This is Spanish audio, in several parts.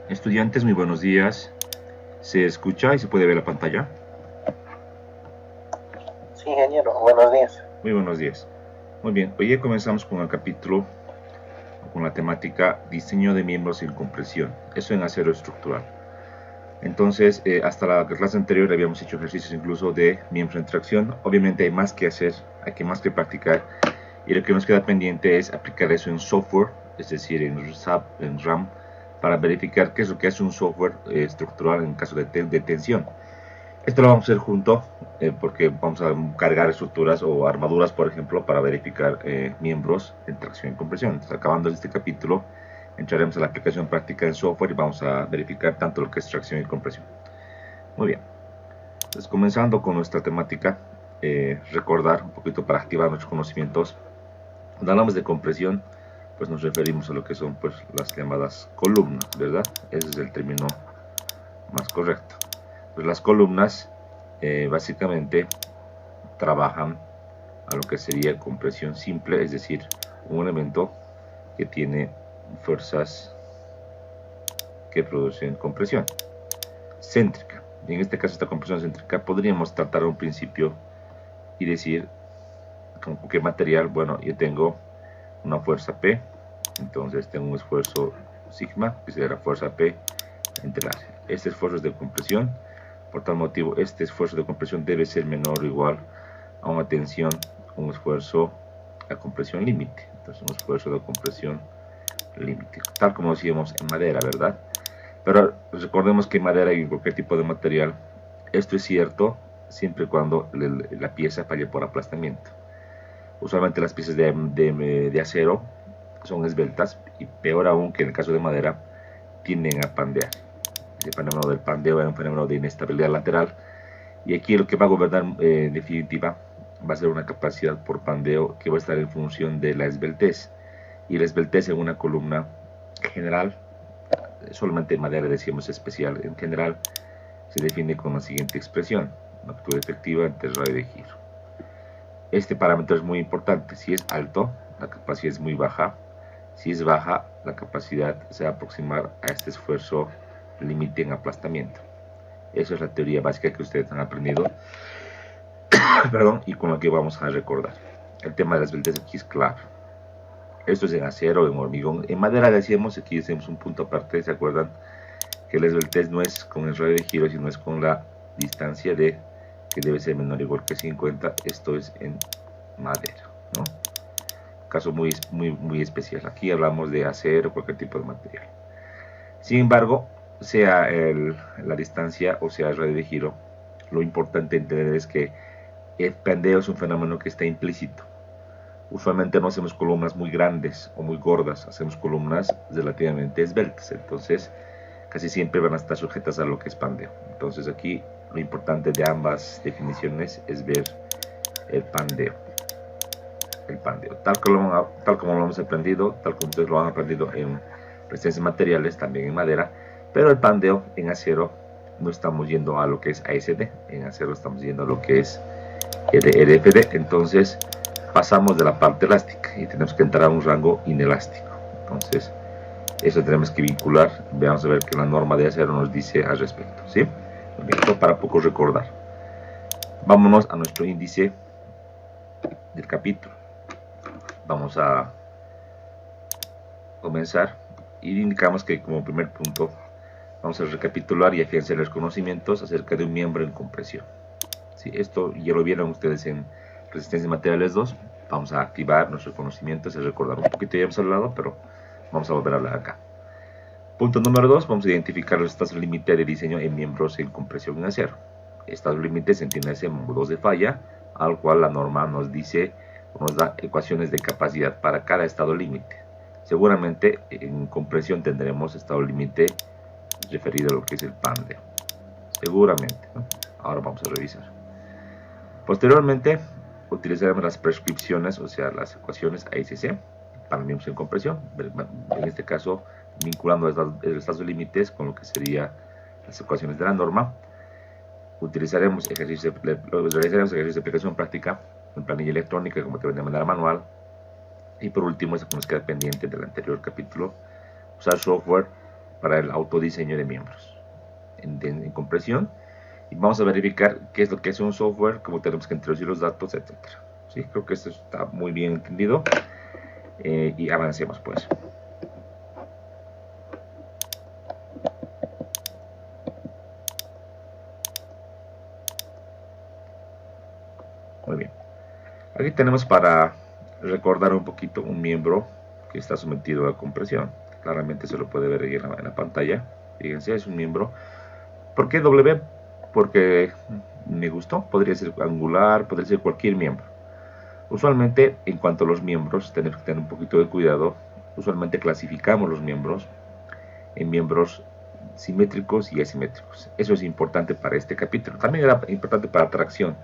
Estudiantes, muy buenos días. ¿Se escucha y se puede ver la pantalla? Sí, ingeniero, buenos días. Muy buenos días. Muy bien, hoy ya comenzamos con el capítulo, con la temática diseño de miembros sin compresión, eso en acero estructural. Entonces, hasta la clase anterior habíamos hecho ejercicios incluso de miembros en tracción. Obviamente hay más que hacer, hay más que practicar, y lo que nos queda pendiente es aplicar eso en software, es decir, en SAP, en RAM, para verificar qué es lo que hace un software estructural en caso de tensión. Esto lo vamos a hacer junto porque vamos a cargar estructuras o armaduras, por ejemplo, para verificar miembros en tracción y compresión. Entonces, acabando este capítulo, entraremos a la aplicación práctica en software y vamos a verificar tanto lo que es tracción y compresión. Muy bien. Entonces, comenzando con nuestra temática, recordar un poquito para activar nuestros conocimientos. Cuando hablamos de compresión, pues nos referimos a lo que son pues las llamadas columnas, ¿verdad? Ese es el término más correcto. Pues las columnas básicamente trabajan a lo que sería compresión simple, es decir, un elemento que tiene fuerzas que producen compresión céntrica. Y en este caso, esta compresión céntrica podríamos tratar un principio y decir con qué material. Bueno, yo tengo una fuerza P, entonces tengo un esfuerzo sigma, que sería la fuerza P entre el área. Este esfuerzo es de compresión. Por tal motivo, este esfuerzo de compresión debe ser menor o igual a una tensión, un esfuerzo a compresión límite. Entonces, un esfuerzo de compresión límite, tal como decíamos en madera, ¿verdad? Pero recordemos que en madera y en cualquier tipo de material, esto es cierto siempre y cuando la pieza falle por aplastamiento. Usualmente las piezas de acero son esbeltas y peor aún que en el caso de madera, tienden a pandear. El fenómeno del pandeo es un fenómeno de inestabilidad lateral, y aquí lo que va a gobernar en definitiva va a ser una capacidad por pandeo que va a estar en función de la esbeltez, y la esbeltez en una columna general, solamente en madera decimos especial, en general se define con la siguiente expresión: longitud efectiva entre el radio de giro. Este parámetro es muy importante. Si es alto, la capacidad es muy baja. Si es baja, la capacidad se va a aproximar a este esfuerzo límite en aplastamiento. Esa es la teoría básica que ustedes han aprendido perdón, y con lo que vamos a recordar. El tema de las esbeltez aquí es claro. Esto es en acero, en hormigón. En madera decíamos, aquí hacemos un punto aparte, ¿se acuerdan? Que la esbeltez no es con el radio de giro, sino es con la distancia de que debe ser menor o igual que 50. Esto es en madera, ¿no? Caso muy especial. Aquí hablamos de acero o cualquier tipo de material. Sin embargo, sea la distancia o sea el radio de giro, lo importante entender es que el pandeo es un fenómeno que está implícito. Usualmente no hacemos columnas muy grandes o muy gordas, hacemos columnas relativamente esbeltas, entonces casi siempre van a estar sujetas a lo que es pandeo. Entonces aquí lo importante de ambas definiciones es ver el pandeo. El pandeo, tal como lo hemos aprendido, tal como ustedes lo han aprendido en resistencias materiales, también en madera, pero el pandeo en acero no estamos yendo a lo que es ASD, en acero estamos yendo a lo que es RFD. Entonces pasamos de la parte elástica y tenemos que entrar a un rango inelástico. Entonces eso tenemos que vincular. Veamos a ver qué la norma de acero nos dice al respecto, ¿sí? Esto para poco recordar. Vámonos a nuestro índice del capítulo. Vamos a comenzar y indicamos que como primer punto vamos a recapitular y afianzar los conocimientos acerca de un miembro en compresión. ¿Sí? Esto ya lo vieron ustedes en Resistencia Materiales 2. Vamos a activar nuestros conocimientos y recordar un poquito, ya hemos hablado, pero vamos a volver a hablar acá. Punto número 2, vamos a identificar los estados límite de diseño en miembros en compresión en acero. Estados límites entiéndase modos de falla, al cual la norma nos dice, nos da ecuaciones de capacidad para cada estado límite. Seguramente en compresión tendremos estado límite referido a lo que es el pandeo. Seguramente, ¿no? Ahora vamos a revisar. Posteriormente, utilizaremos las prescripciones, o sea, las ecuaciones AICC para miembros en compresión. En este caso, vinculando los estados límites con lo que serían las ecuaciones de la norma. Realizaremos ejercicios de aplicación práctica en planilla electrónica, como también de manera manual. Y por último, eso que nos queda pendiente del anterior capítulo, usar software para el autodiseño de miembros en compresión. Y vamos a verificar qué es lo que es un software, cómo tenemos que introducir los datos, etcétera. ¿Sí? Creo que esto está muy bien entendido. Y avancemos pues. Muy bien. Aquí tenemos para recordar un poquito un miembro que está sometido a compresión. Claramente se lo puede ver ahí en la pantalla. Fíjense, es un miembro. ¿Por qué W? Porque me gustó. Podría ser angular, podría ser cualquier miembro. Usualmente, en cuanto a los miembros, tenemos que tener un poquito de cuidado. Usualmente clasificamos los miembros en miembros simétricos y asimétricos. Eso es importante para este capítulo. También era importante para tracción,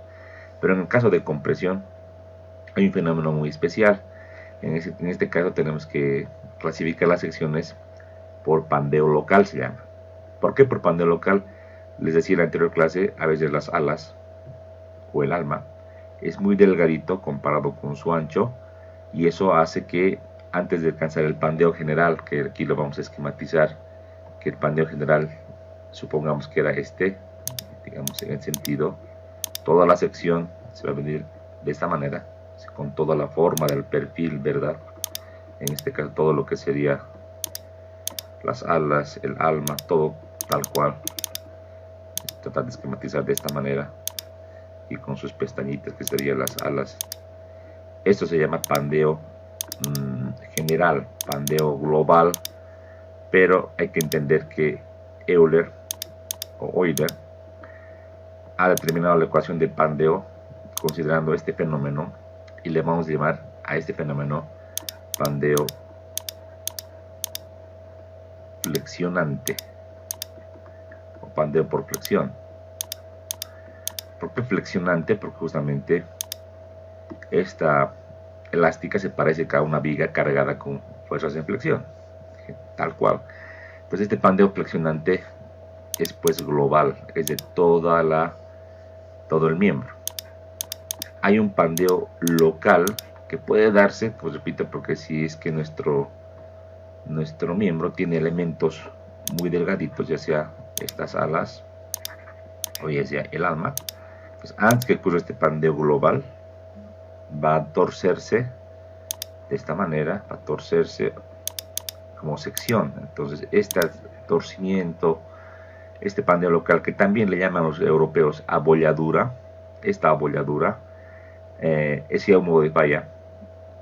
pero en el caso de compresión hay un fenómeno muy especial. En este caso tenemos que clasificar las secciones por pandeo local, se llama. ¿Por qué por pandeo local? Les decía en la anterior clase, a veces las alas o el alma es muy delgadito comparado con su ancho, y eso hace que antes de alcanzar el pandeo general, que aquí lo vamos a esquematizar, que el pandeo general supongamos que era este, digamos en el sentido, toda la sección se va a venir de esta manera, con toda la forma del perfil, ¿verdad? En este caso todo lo que sería las alas, el alma, todo tal cual. Tratar de esquematizar de esta manera, y con sus pestañitas que serían las alas. Esto se llama pandeo general, pandeo global, pero hay que entender que Euler ha determinado la ecuación de pandeo considerando este fenómeno, y le vamos a llamar a este fenómeno pandeo flexionante o pandeo por flexión. ¿Por qué flexionante? Porque justamente esta elástica se parece a una viga cargada con fuerzas en flexión, tal cual. Pues este pandeo flexionante es pues global, es de todo el miembro. Hay un pandeo local que puede darse, pues repito, porque si es que nuestro miembro tiene elementos muy delgaditos, ya sea estas alas o ya sea el alma, pues antes que ocurra este pandeo global, va a torcerse de esta manera, va a torcerse como sección. Entonces este torcimiento, este pandeo local, que también le llaman los europeos abolladura, esta abolladura es ya un modo de falla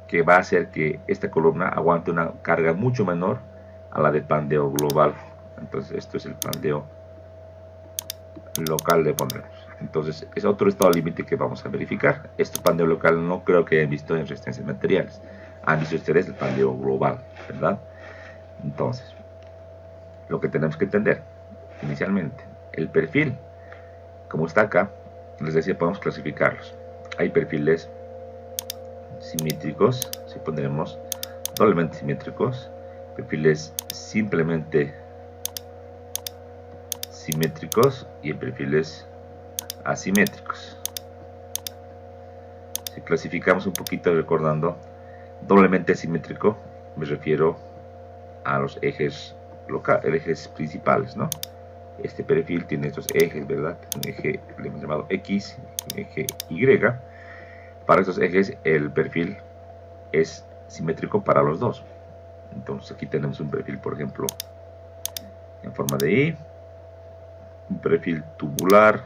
que va a hacer que esta columna aguante una carga mucho menor a la del pandeo global. Entonces esto es el pandeo local de pondremos. Entonces es otro estado límite que vamos a verificar. Este pandeo local no creo que hayan visto en resistencias materiales. Han visto ustedes el pandeo global, ¿verdad? Entonces, lo que tenemos que entender inicialmente, el perfil, como está acá, les decía, podemos clasificarlos. Hay perfiles simétricos, si pondremos doblemente simétricos, perfiles simplemente simétricos y en perfiles asimétricos. Si clasificamos un poquito recordando, doblemente simétrico me refiero a los ejes ejes principales, ¿no? Este perfil tiene estos ejes, ¿verdad? Un eje le hemos llamado X, un eje Y. Para estos ejes el perfil es simétrico para los dos. Entonces aquí tenemos un perfil, por ejemplo, en forma de Y, un perfil tubular,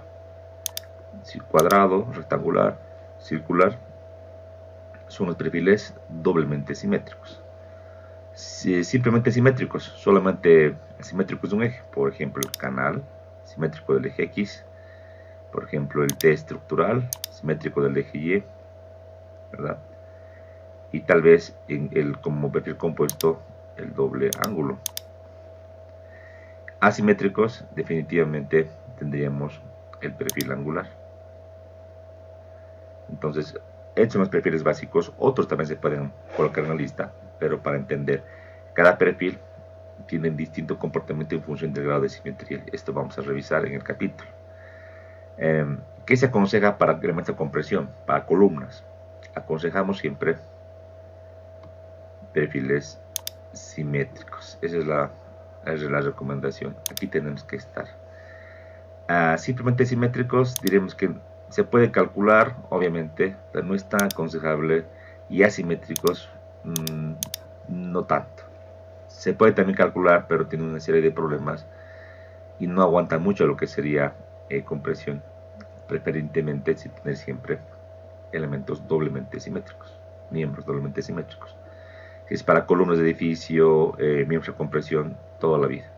cuadrado, rectangular, circular. Son los perfiles doblemente simétricos. Simplemente simétricos, solamente simétricos de un eje, por ejemplo el canal simétrico del eje X, por ejemplo el T estructural simétrico del eje Y, ¿verdad? Y tal vez como perfil compuesto el doble ángulo. Asimétricos definitivamente tendríamos el perfil angular. Entonces estos son los perfiles básicos, otros también se pueden colocar en la lista, pero para entender, cada perfil tiene distinto comportamiento en función del grado de simetría. Esto vamos a revisar en el capítulo. ¿Qué se aconseja para elementos de compresión? Para columnas, aconsejamos siempre perfiles simétricos. Esa es la es la recomendación. Aquí tenemos que estar. Simplemente simétricos, diremos que se puede calcular, obviamente, pero no es tan aconsejable. Y asimétricos, no tanto. Se puede también calcular, pero tiene una serie de problemas y no aguanta mucho lo que sería compresión. Preferentemente si tener siempre elementos doblemente simétricos, miembros doblemente simétricos. Si es para columnas de edificio, miembros de compresión, toda la vida.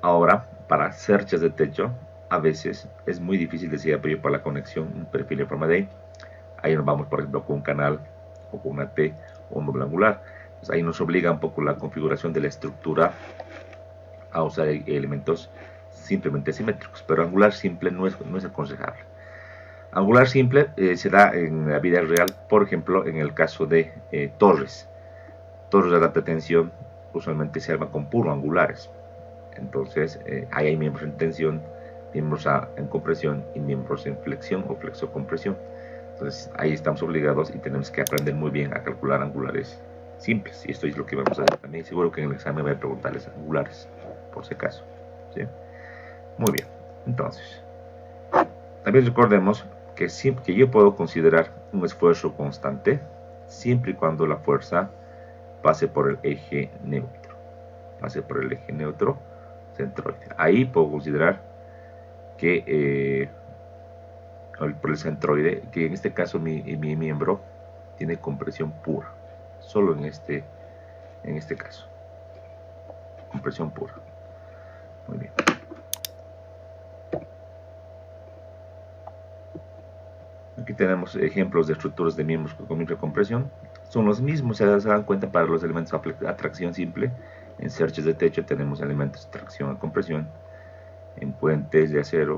Ahora, para cerchas de techo, a veces es muy difícil decir apoyo para la conexión, un perfil en forma de I. Ahí nos vamos, por ejemplo, con un canal o con una T o un doble angular. Pues ahí nos obliga un poco la configuración de la estructura a usar elementos simplemente simétricos, pero angular simple no es aconsejable. Angular simple se da en la vida real, por ejemplo, en el caso de torres de alta tensión, usualmente se arma con puro angulares. Entonces ahí hay miembros en tensión, miembros en compresión y miembros en flexión o flexocompresión. Entonces ahí estamos obligados y tenemos que aprender muy bien a calcular angulares simples, y esto es lo que vamos a hacer también. Seguro que en el examen voy a preguntarles angulares, por si acaso, ¿sí? Muy bien, entonces también recordemos que yo puedo considerar un esfuerzo constante siempre y cuando la fuerza pase por el eje neutro, centroide. Ahí puedo considerar que por el centroide, que en este caso mi miembro tiene compresión pura, solo en este caso, compresión pura. Muy bien. Aquí tenemos ejemplos de estructuras de miembros con microcompresión. Son los mismos, se dan cuenta, para los elementos de atracción simple. En cerchas de techo tenemos elementos de tracción a compresión. En puentes de acero,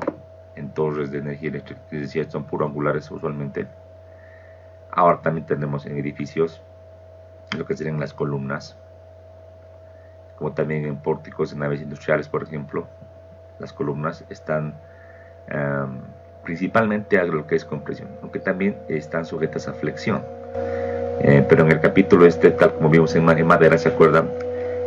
en torres de energía eléctrica, es decir, son puro angulares usualmente. Ahora también tenemos en edificios lo que serían las columnas, como también en pórticos, en naves industriales, por ejemplo. Las columnas están principalmente a lo que es compresión, aunque también están sujetas a flexión. Pero en el capítulo tal como vimos en madera, ¿se acuerdan?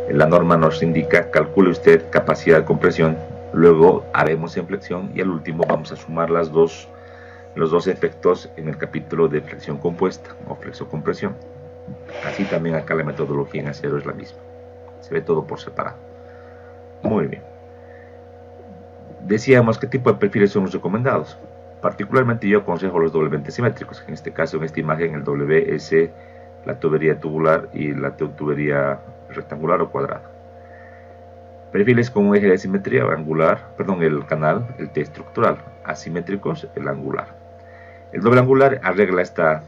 La norma nos indica, calcule usted capacidad de compresión, luego haremos en flexión y al último vamos a sumar los dos efectos en el capítulo de flexión compuesta o flexocompresión. Así también acá la metodología en acero es la misma, se ve todo por separado. Muy bien. Decíamos qué tipo de perfiles son los recomendados. Particularmente yo aconsejo los doblemente simétricos. En este caso, en esta imagen, el W es la tubería tubular y la tubería rectangular o cuadrada. Perfiles con un eje de simetría angular, el canal, el T estructural. Asimétricos, el angular. El doble angular arregla esta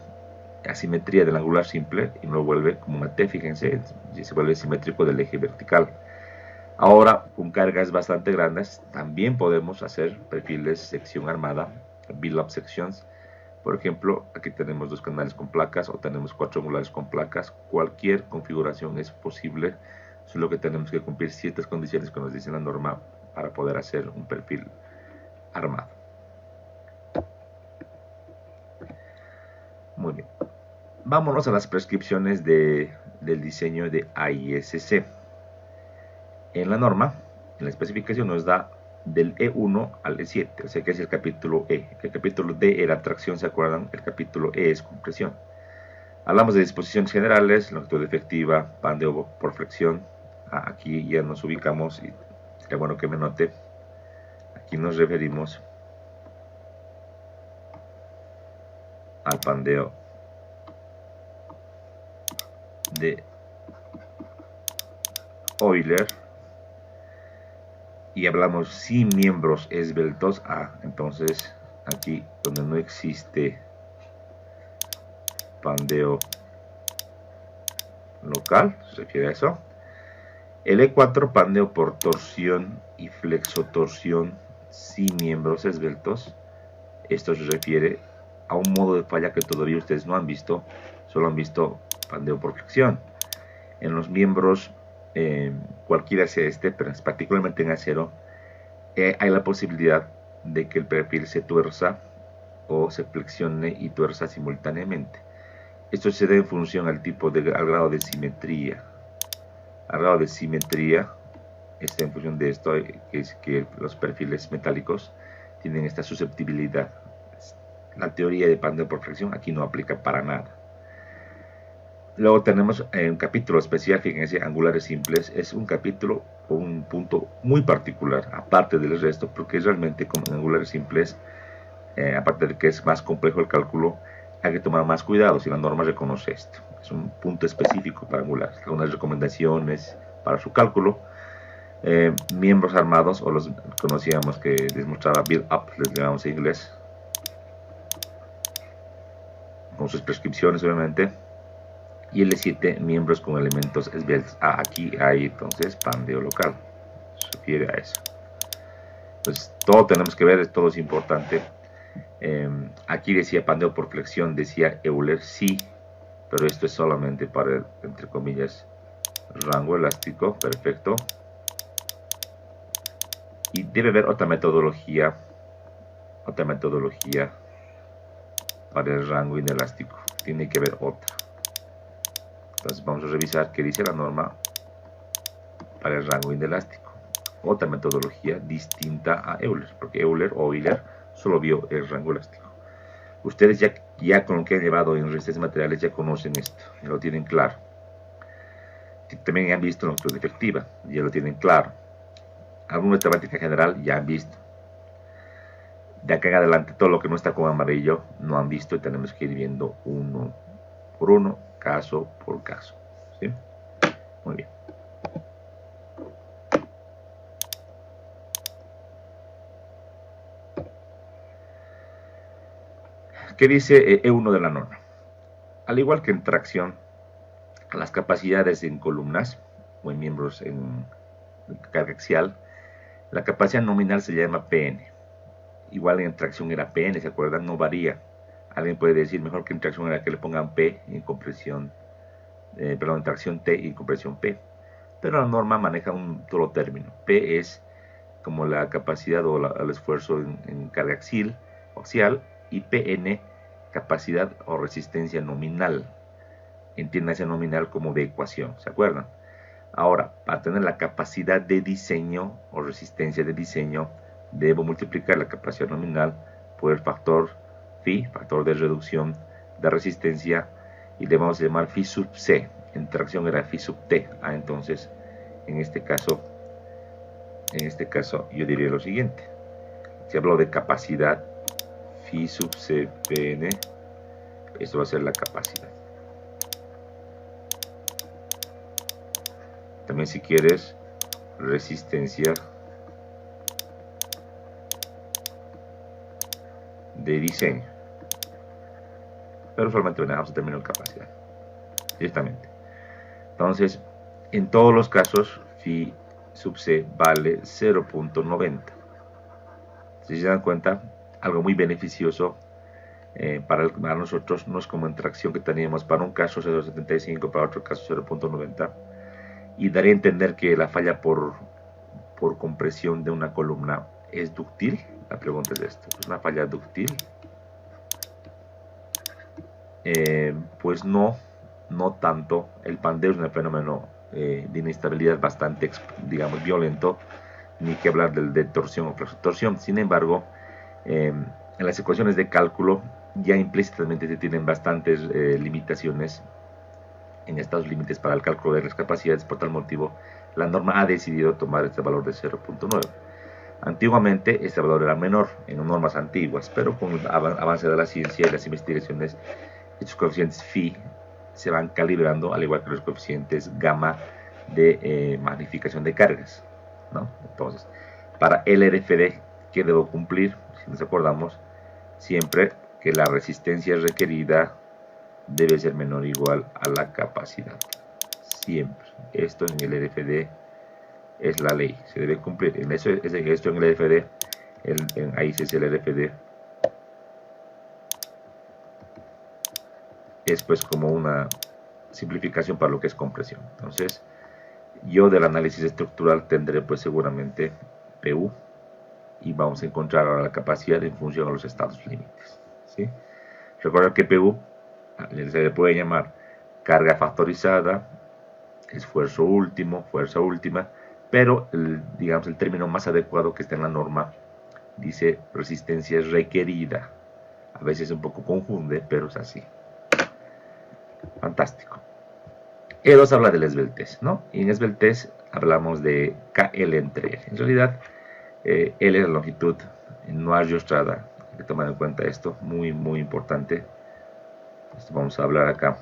asimetría del angular simple y lo vuelve como una T, fíjense, y se vuelve simétrico del eje vertical. Ahora, con cargas bastante grandes, también podemos hacer perfiles sección armada, build-up sections. Por ejemplo, aquí tenemos 2 canales con placas o tenemos 4 angulares con placas. Cualquier configuración es posible, solo que tenemos que cumplir ciertas condiciones que nos dice la norma para poder hacer un perfil armado. Muy bien. Vámonos a las prescripciones del diseño de AISC. En la norma, en la especificación nos da del E1 al E7, o sea que es el capítulo E. El capítulo D era tracción, ¿se acuerdan? El capítulo E es compresión. Hablamos de disposiciones generales, longitud efectiva, pandeo por flexión. Aquí ya nos ubicamos y sería bueno que me note. Aquí nos referimos al pandeo de Euler. Y hablamos sin miembros esbeltos. Entonces aquí donde no existe pandeo local, se refiere a eso. El E4, pandeo por torsión y flexotorsión sin miembros esbeltos. Esto se refiere a un modo de falla que todavía ustedes no han visto, solo han visto pandeo por flexión. En los miembros cualquiera sea pero particularmente en acero, hay la posibilidad de que el perfil se tuerza o se flexione y tuerza simultáneamente. Esto se da en función al grado de simetría. Al grado de simetría en función de esto, que es que los perfiles metálicos tienen esta susceptibilidad. La teoría de pandeo por fricción aquí no aplica para nada. Luego tenemos un capítulo especial, fíjense, angulares simples. Es un capítulo con un punto muy particular, aparte del resto, porque realmente con angulares simples, aparte de que es más complejo el cálculo, hay que tomar más cuidado si la norma reconoce esto. Es un punto específico para angulares. Algunas recomendaciones para su cálculo. Miembros armados, o los conocíamos que les mostraba build up, les llamamos en inglés, con sus prescripciones obviamente. Y el L7, miembros con elementos esbeltos. Aquí hay entonces pandeo local, se refiere a eso. Pues todo tenemos que ver, todo es importante. Aquí decía pandeo por flexión, decía Euler, sí, pero esto es solamente para el, entre comillas, rango elástico, perfecto. Y debe haber otra metodología para el rango inelástico, tiene que haber otra. Entonces vamos a revisar qué dice la norma para el rango inelástico. Otra metodología distinta a Euler, porque Euler o Euler solo vio el rango elástico. Ustedes ya con lo que han llevado en resistencias materiales ya conocen esto, ya lo tienen claro. También han visto longitud efectiva, ya lo tienen claro. Alguna matemática general ya han visto. De acá en adelante todo lo que no está con amarillo no han visto y tenemos que ir viendo uno por uno, caso por caso. ¿Sí? Muy bien. ¿Qué dice E1 de la norma? Al igual que en tracción, las capacidades en columnas o en miembros en carga axial, la capacidad nominal se llama Pn. Igual en tracción era Pn, ¿se acuerdan? No varía. Alguien puede decir mejor que en tracción era que le pongan P en compresión, en tracción T y en compresión P. Pero la norma maneja un solo término. P es como la capacidad o el esfuerzo en carga axial, y Pn, capacidad o resistencia nominal. Entiéndase nominal como de ecuación, ¿se acuerdan? Ahora, para tener la capacidad de diseño o resistencia de diseño, debo multiplicar la capacidad nominal por el factor phi, factor de reducción de resistencia, y le vamos a llamar phi sub c. En tracción era phi sub t. Entonces, en este caso yo diría lo siguiente. Si hablo de capacidad, phi sub c Pn, esto va a ser la capacidad. También si quieres, resistencia de diseño. Pero solamente manejamos el término de capacidad directamente. Entonces, en todos los casos, phi sub c vale 0.90. Si se dan cuenta, algo muy beneficioso para nosotros, no es como en tracción que teníamos para un caso 0.75, para otro caso 0.90. Y daría a entender que la falla por compresión de una columna es dúctil. La pregunta es esto: ¿es una falla dúctil? Pues no tanto. El pandeo es un fenómeno de inestabilidad bastante, digamos, violento, ni que hablar de torsión o flexotorsión. Sin embargo, en las ecuaciones de cálculo ya implícitamente se tienen bastantes limitaciones en estos límites para el cálculo de las capacidades. Por tal motivo, la norma ha decidido tomar este valor de 0.9. Antiguamente este valor era menor en normas antiguas, pero con el avance de la ciencia y las investigaciones, estos coeficientes phi se van calibrando, al igual que los coeficientes gamma de magnificación de cargas, ¿no? Entonces, para el RFD, ¿qué debo cumplir? Si nos acordamos, siempre que la resistencia requerida debe ser menor o igual a la capacidad. Siempre. Esto en el RFD es la ley, se debe cumplir. Esto en el RFD, ahí es el RFD. Es pues como una simplificación para lo que es compresión. Entonces, yo del análisis estructural tendré pues seguramente PU, y vamos a encontrar ahora la capacidad en función de los estados límites, ¿sí? Recuerda que PU se le puede llamar carga factorizada, esfuerzo último, fuerza última, pero digamos el término más adecuado que está en la norma dice resistencia requerida. A veces un poco confunde, pero es así. Fantástico. E2 habla del esbeltez, ¿no? Y en esbeltez hablamos de KL entre L. En realidad, L es la longitud no ariostrada. Hay que tomar en cuenta esto, muy, muy importante. Esto vamos a hablar acá.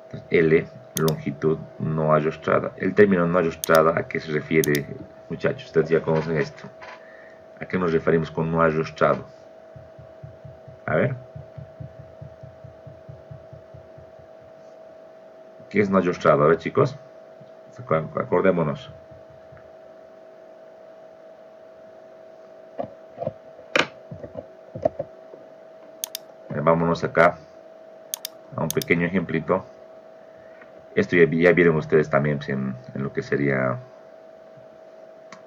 Entonces, L, longitud no ariostrada. El término no ariostrada, ¿a qué se refiere, muchachos? Ustedes ya conocen esto. ¿A qué nos referimos con no ariostrado? A ver. ¿Qué es no ariostrado? A ver, chicos. Acordémonos. Vámonos acá a un pequeño ejemplito. Esto ya vieron ustedes también pues, en lo que sería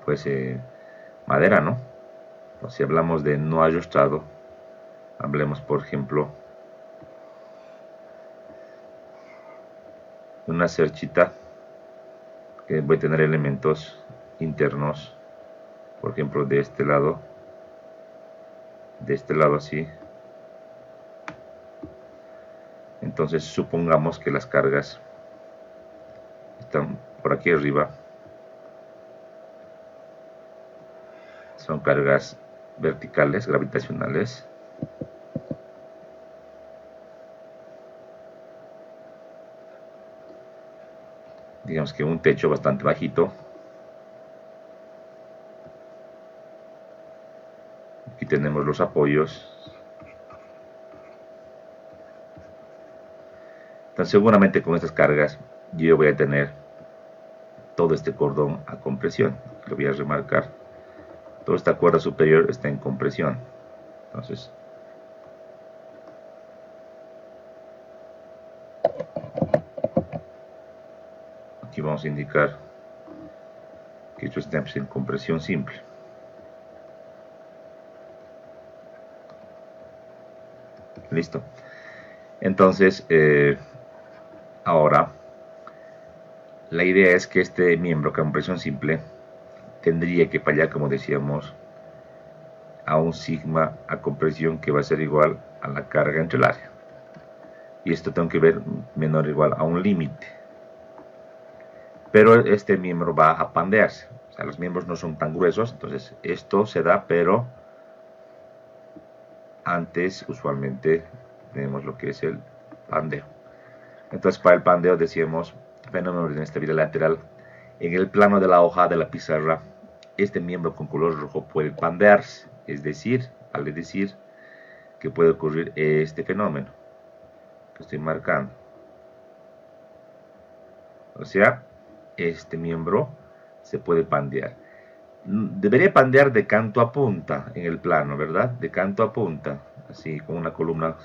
pues madera, ¿no? Entonces, si hablamos de no ariostrado, hablemos por ejemplo de una cerchita que voy a tener elementos internos, por ejemplo de este lado así. Entonces supongamos que las cargas están por aquí arriba, son cargas verticales, gravitacionales. Digamos que un techo bastante bajito. Aquí tenemos los apoyos. Entonces seguramente con estas cargas yo voy a tener todo este cordón a compresión. Lo voy a remarcar. Toda esta cuerda superior está en compresión. Entonces aquí vamos a indicar que esto está en compresión simple. Listo. Entonces ahora la idea es que este miembro con compresión simple tendría que fallar, como decíamos, a un sigma a compresión que va a ser igual a la carga entre el área. Y esto tengo que ver menor o igual a un límite. Pero este miembro va a pandearse. O sea, los miembros no son tan gruesos, entonces esto se da, pero antes usualmente tenemos lo que es el pandeo. Entonces para el pandeo decíamos fenómeno de inestabilidad lateral. En el plano de la hoja de la pizarra, este miembro con color rojo puede pandearse, es decir, vale decir que puede ocurrir este fenómeno que estoy marcando. O sea, este miembro se puede pandear. Debería pandear de canto a punta en el plano, ¿verdad? De canto a punta, así con una columna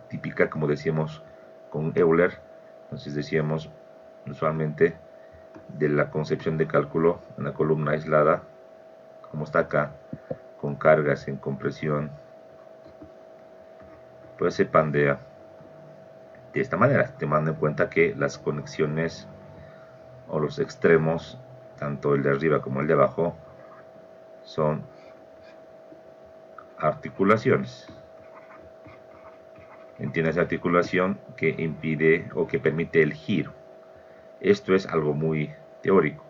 típica, como decíamos con Euler. Entonces decíamos usualmente de la concepción de cálculo, una columna aislada, como está acá, con cargas en compresión, pues se pandea de esta manera, tomando en cuenta que las conexiones o los extremos, tanto el de arriba como el de abajo, son articulaciones. Entiendes, articulación que impide o que permite el giro. Esto es algo muy teórico.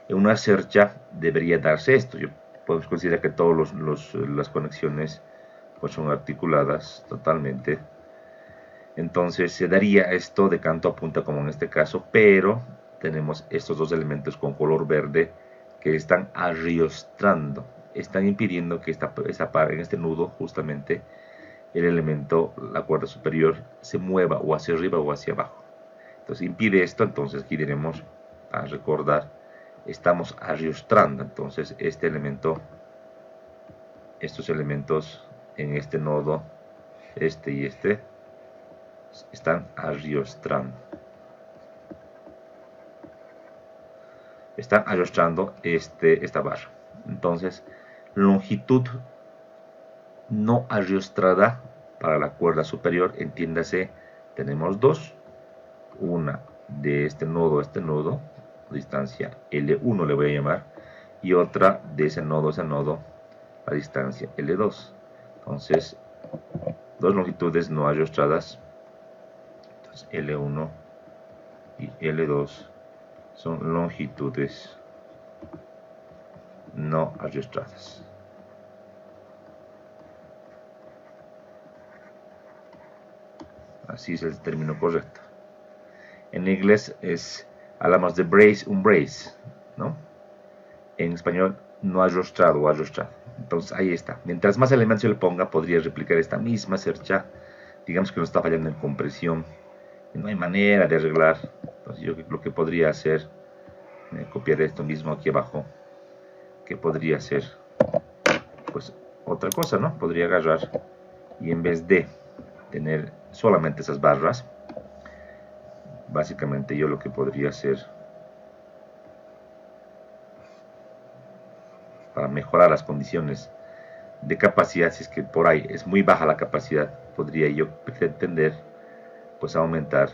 En una cercha debería darse esto. Podemos considerar que todas las conexiones pues, son articuladas totalmente. Entonces se daría esto de canto a punta como en este caso, pero tenemos estos dos elementos con color verde que están arriostrando, están impidiendo que en este nudo justamente el elemento, la cuerda superior, se mueva o hacia arriba o hacia abajo. Entonces impide esto, entonces aquí diremos a recordar, estamos arriostrando, entonces este elemento, estos elementos en este nodo, este y este, están arriostrando. Están arrostrando esta barra. Entonces, longitud no arrostrada para la cuerda superior, entiéndase, tenemos dos, una de este nodo a este nodo, distancia L1 le voy a llamar, y otra de ese nodo a ese nodo, a distancia L2. Entonces, dos longitudes no arrastradas, entonces L1 y L2 son longitudes no arrastradas. Así es el término correcto. En inglés hablamos de brace, un brace, ¿no? En español, no arrastrado o arrastrado. Entonces ahí está. Mientras más elementos yo le ponga, podría replicar esta misma cercha. Digamos que no está fallando en compresión. Y no hay manera de arreglar. Entonces yo lo que podría hacer, copiar esto mismo aquí abajo, que podría ser, pues, otra cosa, ¿no? Podría agarrar y en vez de tener solamente esas barras, básicamente yo lo que podría hacer para mejorar las condiciones de capacidad, si es que por ahí es muy baja la capacidad, podría yo pretender pues aumentar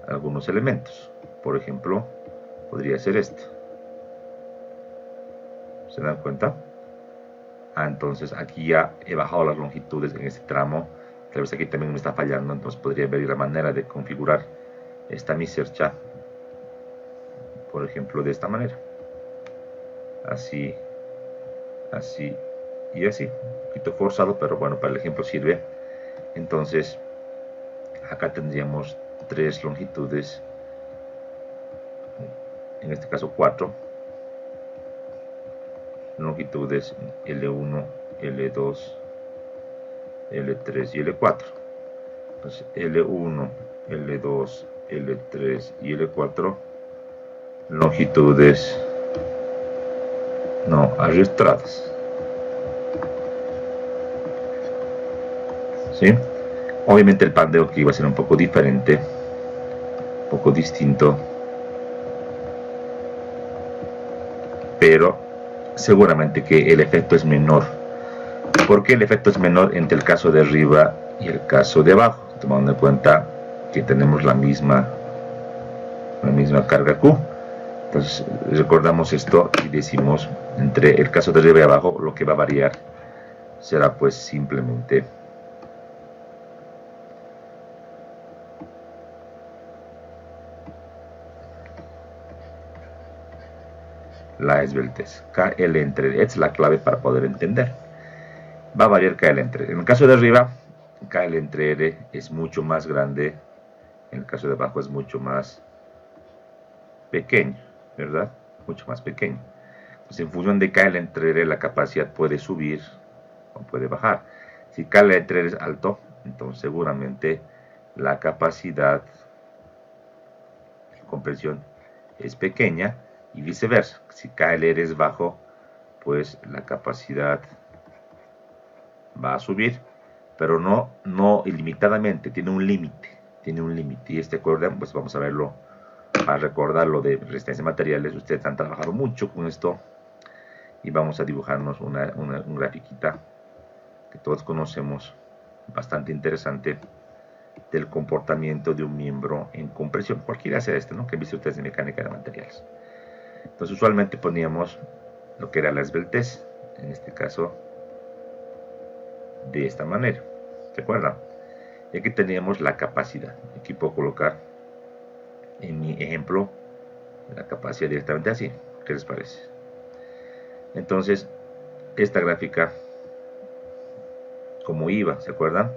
algunos elementos. Por ejemplo, podría ser esto. ¿Se dan cuenta? Entonces aquí ya he bajado las longitudes en este tramo. Tal vez aquí también me está fallando, entonces podría ver la manera de configurar esta mi cercha, por ejemplo, de esta manera. Así, así y así. Un poquito forzado, pero bueno, para el ejemplo sirve. Entonces, acá tendríamos tres longitudes, en este caso 4 longitudes, L1, L2, L3 y L4. Entonces L1, L2, L3 y L4 longitudes no arrastradas. ¿Sí? Obviamente el pandeo aquí va a ser un poco diferente, un poco distinto, pero seguramente que el efecto es menor. ¿Por qué el efecto es menor entre el caso de arriba y el caso de abajo? Tomando en cuenta que tenemos la misma carga Q. Entonces recordamos esto y decimos, entre el caso de arriba y abajo lo que va a variar será pues simplemente la esbeltez. KL entre R es la clave para poder entender. Va a variar KL entre R. En el caso de arriba, KL entre R es mucho más grande. En el caso de abajo es mucho más pequeño, ¿verdad? Mucho más pequeño. Entonces, en función de KL entre R, la capacidad puede subir o puede bajar. Si KL entre R es alto, entonces seguramente la capacidad de compresión es pequeña. Y viceversa, si KLR es bajo, pues la capacidad va a subir, pero no ilimitadamente, tiene un límite, y este acuerdan, pues vamos a verlo, para recordarlo de resistencia de materiales. Ustedes han trabajado mucho con esto, y vamos a dibujarnos un grafiquita que todos conocemos, bastante interesante, del comportamiento de un miembro en compresión, cualquiera sea este, ¿no? Que han visto ustedes de mecánica de materiales. Entonces usualmente poníamos lo que era la esbeltez, en este caso de esta manera, ¿se acuerdan? Y aquí teníamos la capacidad. Aquí puedo colocar en mi ejemplo la capacidad directamente así. ¿Qué les parece? Entonces esta gráfica, como iba, ¿se acuerdan?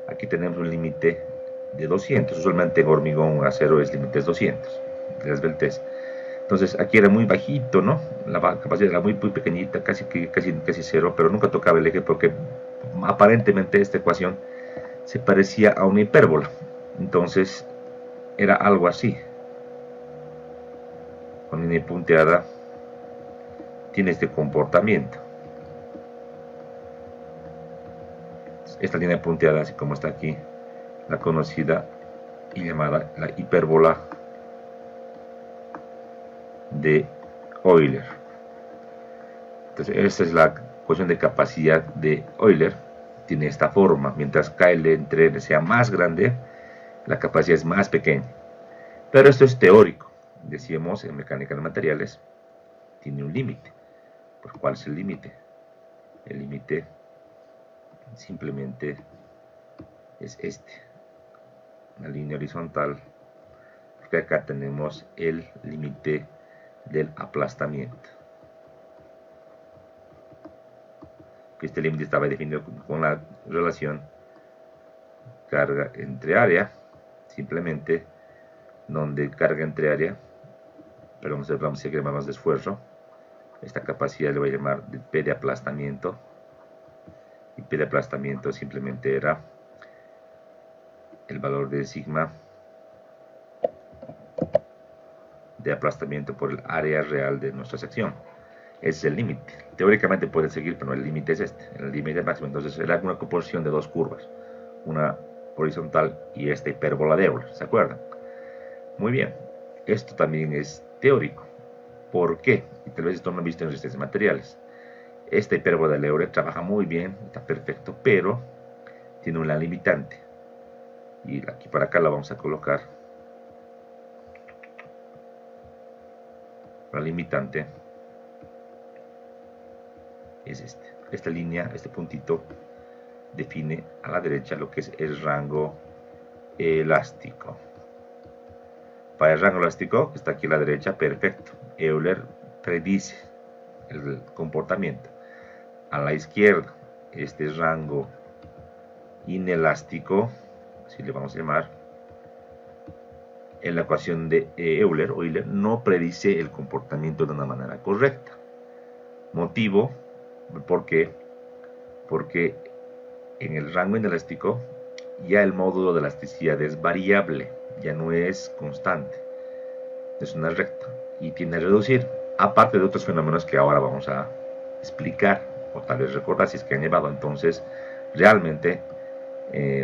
Aquí tenemos un límite de 200. Usualmente en hormigón o acero es límite 200 de la esbeltez. Entonces aquí era muy bajito, ¿no? La capacidad era muy pequeñita, casi cero, pero nunca tocaba el eje porque aparentemente esta ecuación se parecía a una hipérbola. Entonces era algo así. Con línea punteada tiene este comportamiento. Esta línea punteada, así como está aquí, la conocida y llamada la hipérbola de Euler. Entonces esta es la ecuación de capacidad de Euler. Tiene esta forma. Mientras KL entre R sea más grande, la capacidad es más pequeña. Pero esto es teórico. decíamos en mecánica de materiales, tiene un límite. ¿Por cuál es el límite? El límite simplemente es este, una línea horizontal, porque acá tenemos el límite del aplastamiento. Este límite estaba definido con la relación carga entre área, simplemente donde carga entre área, pero vamos a llamar más de esfuerzo. Esta capacidad le voy a llamar de P de aplastamiento, y P de aplastamiento simplemente era el valor de sigma de aplastamiento por el área real de nuestra sección. Ese es el límite. Teóricamente puede seguir, pero el límite es este, el límite máximo. Entonces era una proporción de dos curvas, una horizontal y esta hipérbola de Euler, ¿se acuerdan? Muy bien, esto también es teórico. ¿Por qué? Y tal vez esto no lo han visto en resistencias materiales. Esta hipérbola de Euler trabaja muy bien, está perfecto, pero tiene una limitante. Y aquí para acá la vamos a colocar. La limitante es este. Esta línea, este puntito, define a la derecha lo que es el rango elástico. Para el rango elástico, que está aquí a la derecha, perfecto. Euler predice el comportamiento. A la izquierda, este rango inelástico, así le vamos a llamar, en la ecuación de Euler no predice el comportamiento de una manera correcta. Motivo, ¿por qué? Porque en el rango inelástico ya el módulo de elasticidad es variable, ya no es constante, es una recta y tiende a reducir, aparte de otros fenómenos que ahora vamos a explicar o tal vez recordar si es que han llevado. Entonces realmente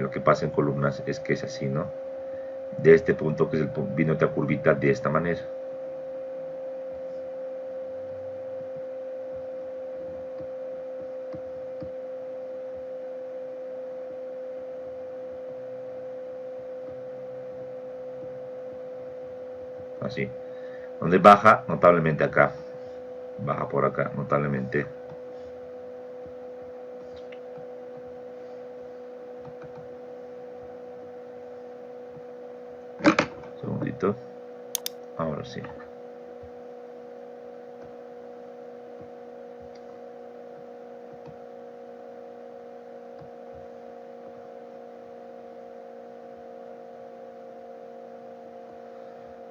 lo que pasa en columnas es que es así, ¿no? De este punto, que es el punto, viene otra curvita de esta manera. Así. Donde baja notablemente acá. Baja por acá notablemente. Un segundito. Ahora sí.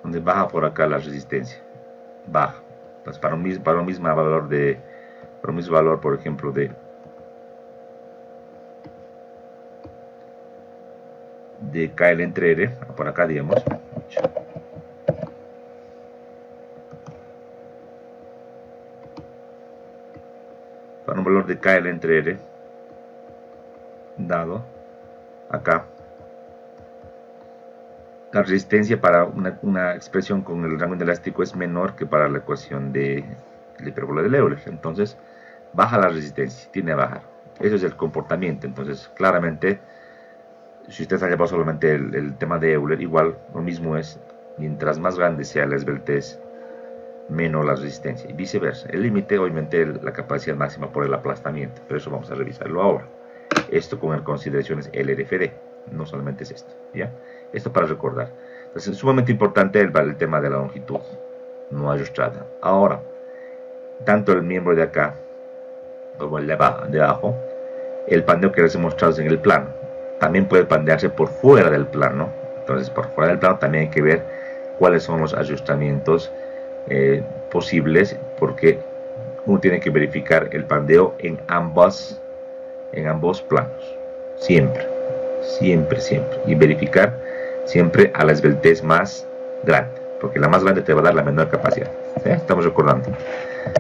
Donde baja por acá la resistencia. Baja. Entonces para un mismo valor, por ejemplo, de KL entre R, por acá digamos, para un valor de KL entre R dado acá, la resistencia para una expresión con el rango inelástico es menor que para la ecuación de la hipérbola de Euler. Entonces baja la resistencia, tiende a bajar. Eso es el comportamiento. Entonces claramente, si ustedes han llevado solamente el tema de Euler, igual lo mismo es, mientras más grande sea la esbeltez, menos la resistencia, y viceversa. El límite, obviamente, la capacidad máxima por el aplastamiento, pero eso vamos a revisarlo ahora. Esto con consideraciones LRFD, no solamente es esto, ¿ya? Esto para recordar. Entonces es sumamente importante el tema de la longitud no ajustada. Ahora, tanto el miembro de acá como el de abajo, el pandeo que les he mostrado en el plano, también puede pandearse por fuera del plano. Entonces por fuera del plano también hay que ver cuáles son los ajustamientos posibles, porque uno tiene que verificar el pandeo en ambos planos, siempre, y verificar siempre a la esbeltez más grande, porque la más grande te va a dar la menor capacidad. ¿Sí? Estamos recordando.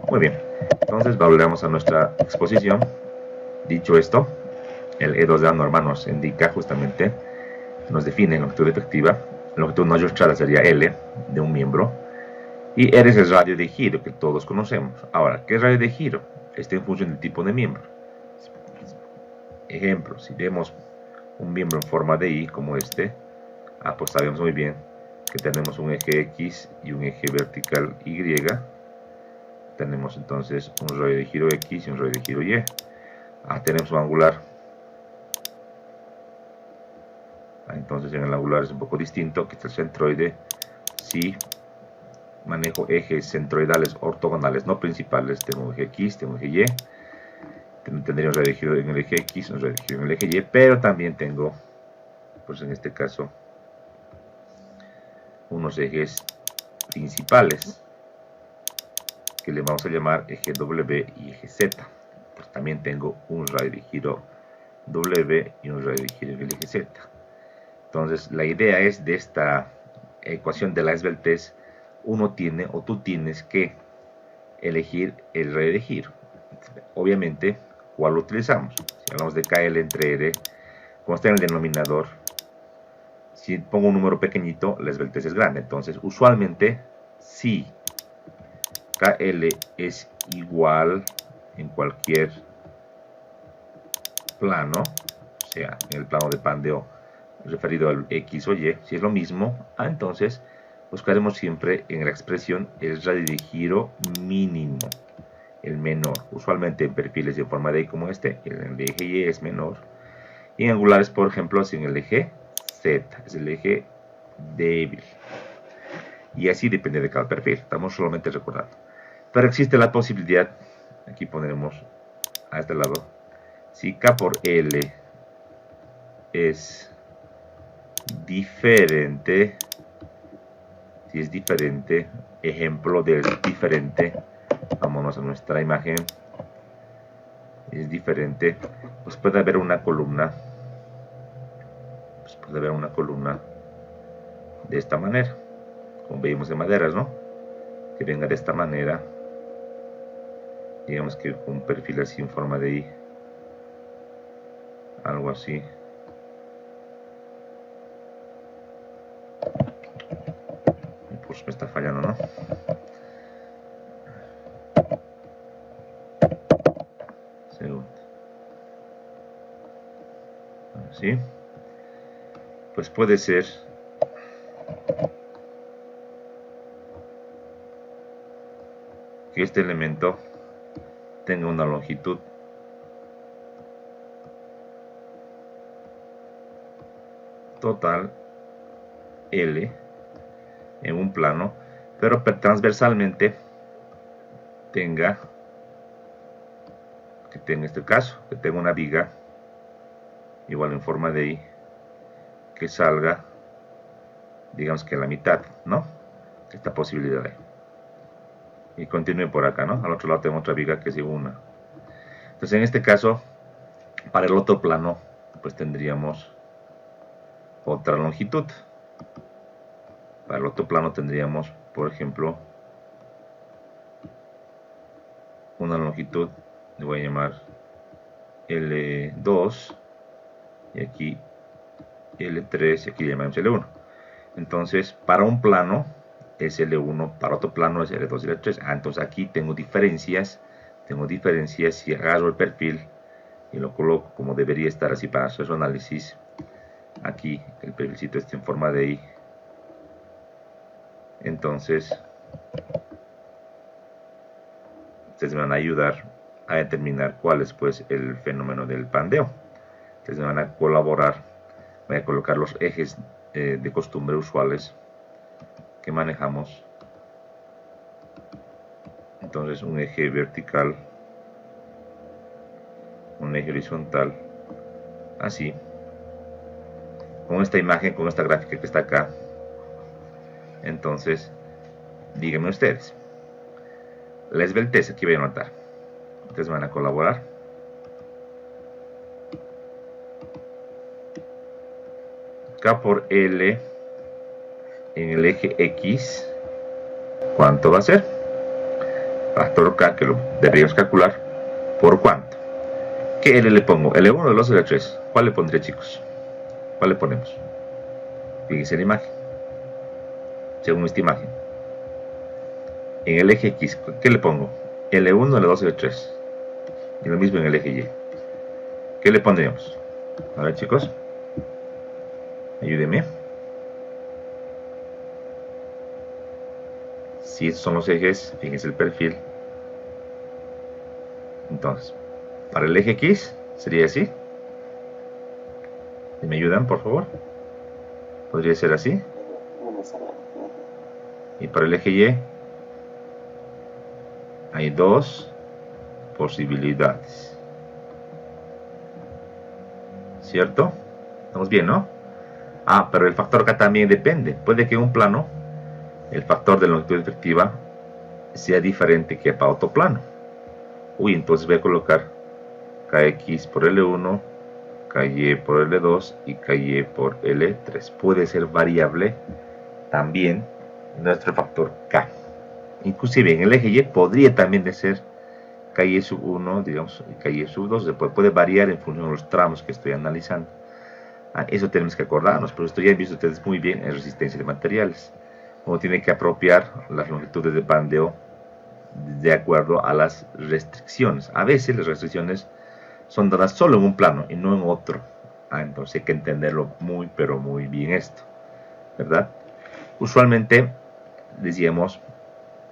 Muy bien, entonces volvemos a nuestra exposición. Dicho esto, el E2 de la norma nos indica justamente, nos define longitud efectiva. Longitud no ajustada sería L de un miembro, y R es el radio de giro que todos conocemos. Ahora, ¿qué es radio de giro? Está en función del tipo de miembro. Ejemplo, si vemos un miembro en forma de I como este, pues sabemos muy bien que tenemos un eje X y un eje vertical Y. Tenemos entonces un radio de giro X y un radio de giro Y. Tenemos un angular. Entonces en el angular es un poco distinto, que está el centroide. Si manejo ejes centroidales ortogonales, no principales, tengo un eje X, tengo un eje Y. Tendría un radio de giro en el eje X, un radio de giro en el eje Y, pero también tengo, pues en este caso, unos ejes principales que le vamos a llamar eje W y eje Z. Pues también tengo un radio de giro W y un radio de giro en el eje Z. Entonces la idea es, de esta ecuación de la esbeltez, uno tiene, o tú tienes que elegir el radio de giro. Obviamente, ¿cuál lo utilizamos? Si hablamos de KL entre R, como está en el denominador, si pongo un número pequeñito, la esbeltez es grande. Entonces, usualmente, si KL es igual en cualquier plano, o sea, en el plano de Pandeo referido al X o Y, si es lo mismo, entonces buscaremos siempre en la expresión el radio de giro mínimo, el menor. Usualmente en perfiles de forma de Y como este, el eje Y es menor. Y en angulares, por ejemplo, en el eje Z, es el eje débil. Y así depende de cada perfil, estamos solamente recordando. Pero existe la posibilidad, aquí pondremos a este lado, si K por L es diferente, si es diferente, ejemplo de diferente, vámonos a nuestra imagen, es diferente, pues puede haber una columna, de esta manera, como veíamos en maderas, ¿no? Que venga de esta manera, digamos que con un perfil así en forma de I, algo así. Pues me está fallando, ¿no? Segundo. Así. Pues puede ser que este elemento tenga una longitud total L en un plano, pero transversalmente tenga este caso, que tenga una viga igual en forma de I, que salga, digamos que a la mitad, ¿no? Esta posibilidad ahí. Y continúe por acá, ¿no? Al otro lado tengo otra viga que es una. Entonces en este caso, para el otro plano, pues tendríamos otra longitud. Para el otro plano tendríamos, por ejemplo, una longitud, le voy a llamar L2, y aquí L3, y aquí le llamamos L1. Entonces, para un plano es L1, para otro plano es L2 y L3. Entonces aquí tengo diferencias, si agarro el perfil y lo coloco como debería estar así para hacer su análisis. Aquí el perfilcito está en forma de I. Entonces, ustedes me van a ayudar a determinar cuál es pues el fenómeno del pandeo. Ustedes me van a colaborar, voy a colocar los ejes de costumbre usuales que manejamos. Entonces un eje vertical, un eje horizontal, así, con esta imagen, con esta gráfica que está acá. Entonces, díganme ustedes, la esbeltez, aquí voy a anotar, ustedes van a colaborar. K por L en el eje X, ¿cuánto va a ser? Factor K, que lo deberíamos calcular, ¿por cuánto? ¿Qué L le pongo? ¿L1, L2 o L3? ¿Cuál le pondré, chicos? ¿Cuál le ponemos? Fíjense en la imagen, según esta imagen. En el eje X, ¿qué le pongo? L1, L2 o L3. Y lo mismo en el eje Y. ¿Qué le pondríamos? A ver, chicos, ayúdenme. Si estos son los ejes, fíjense el perfil. Entonces, para el eje X sería así. ¿Me ayudan, por favor? Podría ser así. Y para el eje Y hay dos posibilidades. ¿Cierto? Estamos bien, ¿no? Ah, pero el factor K también depende. Puede que en un plano el factor de longitud efectiva sea diferente que para otro plano. Uy, entonces voy a colocar KX por L1, KY por L2 y KY por L3. Puede ser variable también nuestro factor K. Inclusive en el eje Y podría también de ser KY sub 1, digamos, y KY sub 2. Puede variar en función de los tramos que estoy analizando. Eso tenemos que acordarnos, pero esto ya han visto ustedes muy bien en resistencia de materiales. Uno tiene que apropiar las longitudes de bandeo de acuerdo a las restricciones. A veces las restricciones son dadas solo en un plano y no en otro. Entonces hay que entenderlo muy, pero muy bien esto, ¿verdad? Usualmente, decíamos,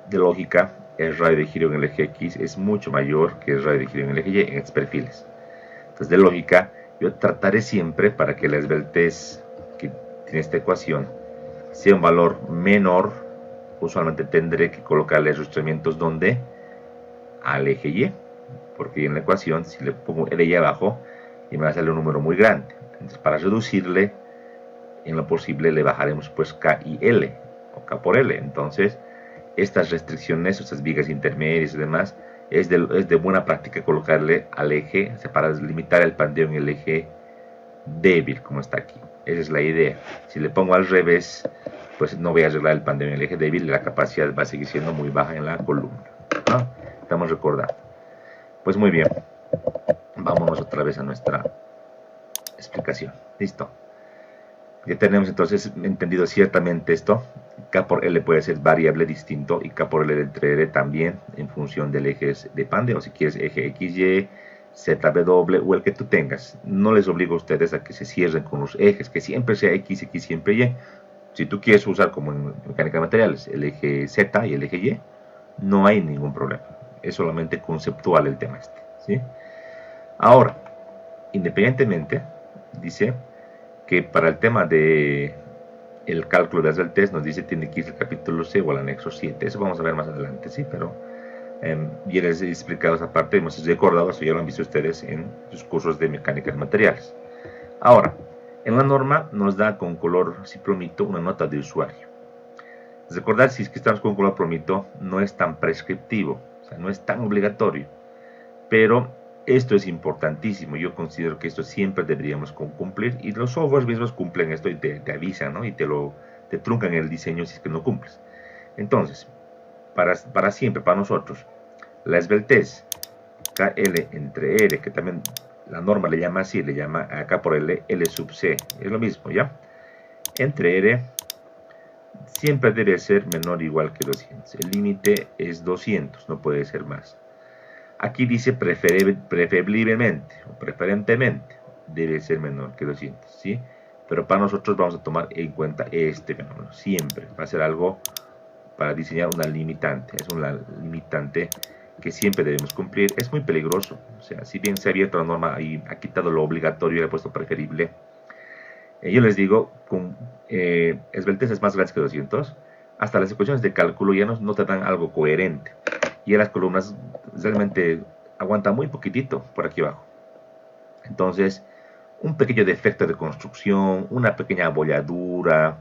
de lógica, el radio de giro en el eje X es mucho mayor que el radio de giro en el eje Y en estos perfiles. Entonces, de lógica, yo trataré siempre para que la esbeltez que tiene esta ecuación sea un valor menor. Usualmente tendré que colocarle restriccionamientos donde al eje Y, porque en la ecuación si le pongo L abajo y me va a salir un número muy grande. Entonces, para reducirle en lo posible le bajaremos pues K y L o K por L. Entonces estas restricciones, estas vigas intermedias y demás, es de buena práctica colocarle al eje, o sea, para limitar el pandeo en el eje débil, como está aquí. Esa es la idea. Si le pongo al revés, pues no voy a arreglar el pandeo en el eje débil y la capacidad va a seguir siendo muy baja en la columna, ¿no? Estamos recordando. Pues muy bien, vámonos otra vez a nuestra explicación. Listo. Ya tenemos entonces entendido ciertamente esto. K por L puede ser variable distinto y K por L entre L también en función del eje de pandeo. Si quieres eje XY, ZW o el que tú tengas. No les obligo a ustedes a que se cierren con los ejes, que siempre sea X, X, siempre Y. Si tú quieres usar como en mecánica de materiales el eje Z y el eje Y, no hay ningún problema. Es solamente conceptual el tema este, ¿sí? Ahora, independientemente, dice que para el tema de el cálculo de esbeltez nos dice tiene que ir el capítulo C o el anexo 7. Eso vamos a ver más adelante, sí, pero ya les he explicado esa parte, hemos recordado, eso ya lo han visto ustedes en sus cursos de mecánica de materiales. Ahora, en la norma nos da con color cipromito una nota de usuario. Recordar, si es que estamos con color promito, no es tan prescriptivo, o sea, no es tan obligatorio, pero esto es importantísimo. Yo considero que esto siempre deberíamos cumplir, y los softwares mismos cumplen esto y te avisan, ¿no? Y te truncan el diseño si es que no cumples. Entonces, para siempre, para nosotros, la esbeltez KL entre R, que también la norma le llama así, le llama acá por L, L sub C, es lo mismo, ¿ya? Entre R siempre debe ser menor o igual que 200. El límite es 200, no puede ser más. Aquí dice preferiblemente o preferentemente debe ser menor que 200, ¿sí? Pero para nosotros vamos a tomar en cuenta este fenómeno. Siempre va a ser algo para diseñar una limitante. Es una limitante que siempre debemos cumplir. Es muy peligroso. O sea, si bien se ha abierto la norma y ha quitado lo obligatorio y ha puesto preferible, yo les digo, con esbelteces más grandes que 200, hasta las ecuaciones de cálculo ya no te dan algo coherente. Y las columnas realmente aguantan muy poquitito por aquí abajo. Entonces, un pequeño defecto de construcción, una pequeña abolladura,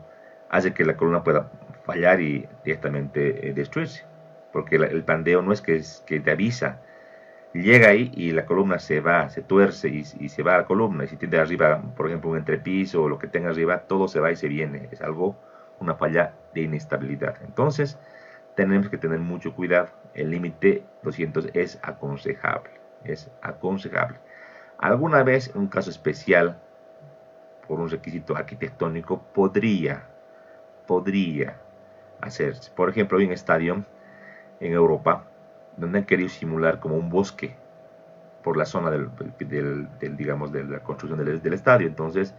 hace que la columna pueda fallar y directamente destruirse. Porque el pandeo no es que te avisa, llega ahí y la columna se va, se tuerce y se va a la columna. Y si tiene arriba, por ejemplo, un entrepiso o lo que tenga arriba, todo se va y se viene. Es algo, una falla de inestabilidad. Entonces, tenemos que tener mucho cuidado. El límite 200 es aconsejable. Es aconsejable. Alguna vez, en un caso especial, por un requisito arquitectónico, podría hacerse. Por ejemplo, hay un estadio en Europa donde han querido simular como un bosque por la zona digamos, de la construcción del estadio. Entonces,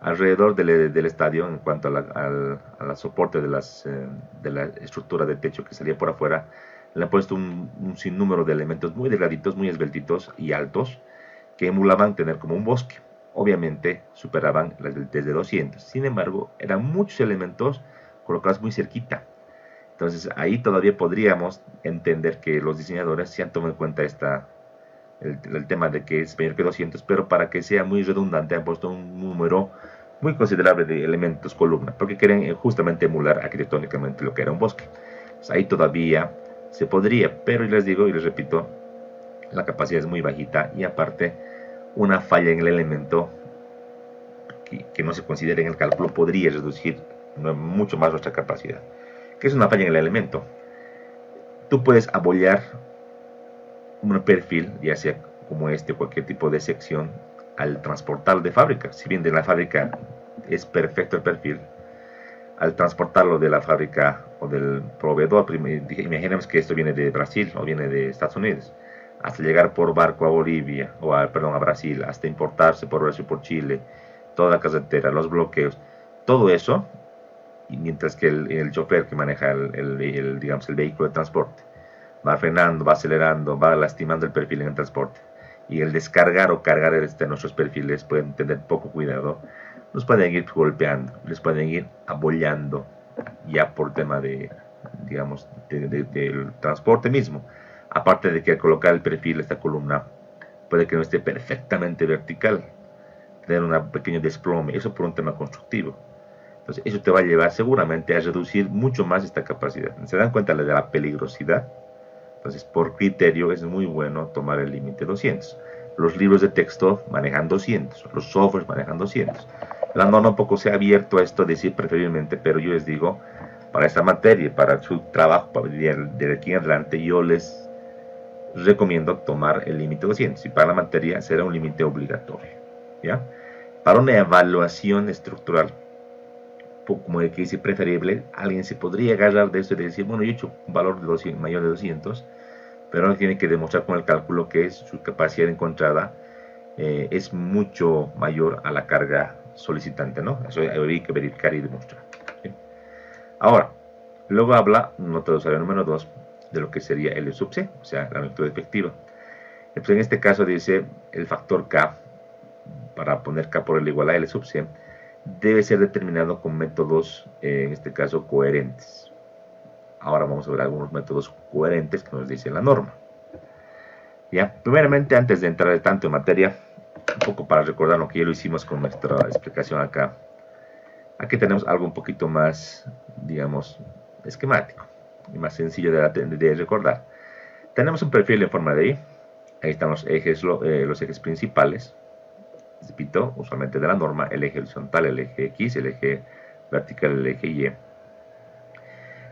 Alrededor del estadio, en cuanto a la soporte de la estructura de techo que salía por afuera, le han puesto un sinnúmero de elementos muy delgaditos, muy esbeltitos y altos, que emulaban tener como un bosque. Obviamente superaban las desde 200. Sin embargo, eran muchos elementos colocados muy cerquita. Entonces ahí todavía podríamos entender que los diseñadores se han tomado en cuenta el tema de que es mayor que 200, pero para que sea muy redundante han puesto un número muy considerable de elementos columna, porque quieren justamente emular arquitectónicamente lo que era un bosque. Pues ahí todavía se podría, pero les digo y les repito, la capacidad es muy bajita y aparte una falla en el elemento que no se considera en el cálculo podría reducir mucho más nuestra capacidad. ¿Qué es una falla en el elemento? Tú puedes abollar un perfil, ya sea como este o cualquier tipo de sección, al transportarlo de fábrica. Si bien de la fábrica es perfecto el perfil, al transportarlo de la fábrica o del proveedor, imaginemos que esto viene de Brasil o viene de Estados Unidos, hasta llegar por barco a Bolivia, o a Brasil, hasta importarse por Brasil, por Chile, toda la carretera, los bloqueos, todo eso, y mientras que el chofer que maneja digamos, el vehículo de transporte va frenando, va acelerando, va lastimando el perfil en el transporte, y el descargar o cargar nuestros perfiles pueden tener poco cuidado, nos pueden ir golpeando, les pueden ir abollando ya por tema digamos, del transporte mismo. Aparte de que al colocar el perfil, esta columna puede que no esté perfectamente vertical, tener un pequeño desplome, eso por un tema constructivo. Entonces eso te va a llevar seguramente a reducir mucho más esta capacidad. ¿Se dan cuenta de la peligrosidad? Entonces por criterio es muy bueno tomar el límite 200. Los libros de texto manejan 200, los softwares manejan 200. La norma un poco se ha abierto a esto de decir preferiblemente, pero yo les digo, para esta materia, para su trabajo, de aquí en adelante, yo les recomiendo tomar el límite 200. Y para la materia será un límite obligatorio. ¿Ya? Para una evaluación estructural, como el que dice preferible, alguien se podría agarrar de esto y decir, bueno, yo he hecho un valor de 200, mayor de 200, pero tiene que demostrar con el cálculo que su capacidad encontrada es mucho mayor a la carga solicitante, ¿no? Eso habría que verificar y demostrar. ¿Sí? Ahora, luego habla, nota de usuario número 2, de lo que sería L sub C, o sea, la magnitud efectiva. Entonces, en este caso dice el factor K, para poner K por L igual a L sub C, debe ser determinado con métodos, en este caso, coherentes. Ahora vamos a ver algunos métodos coherentes que nos dice la norma. Ya, primeramente, antes de entrar tanto en materia, un poco para recordar lo que ya lo hicimos con nuestra explicación acá. Aquí tenemos algo un poquito más, digamos, esquemático y más sencillo de recordar. Tenemos un perfil en forma de I. Ahí están los ejes principales. Repito, usualmente de la norma, el eje horizontal, el eje X, el eje vertical, el eje Y.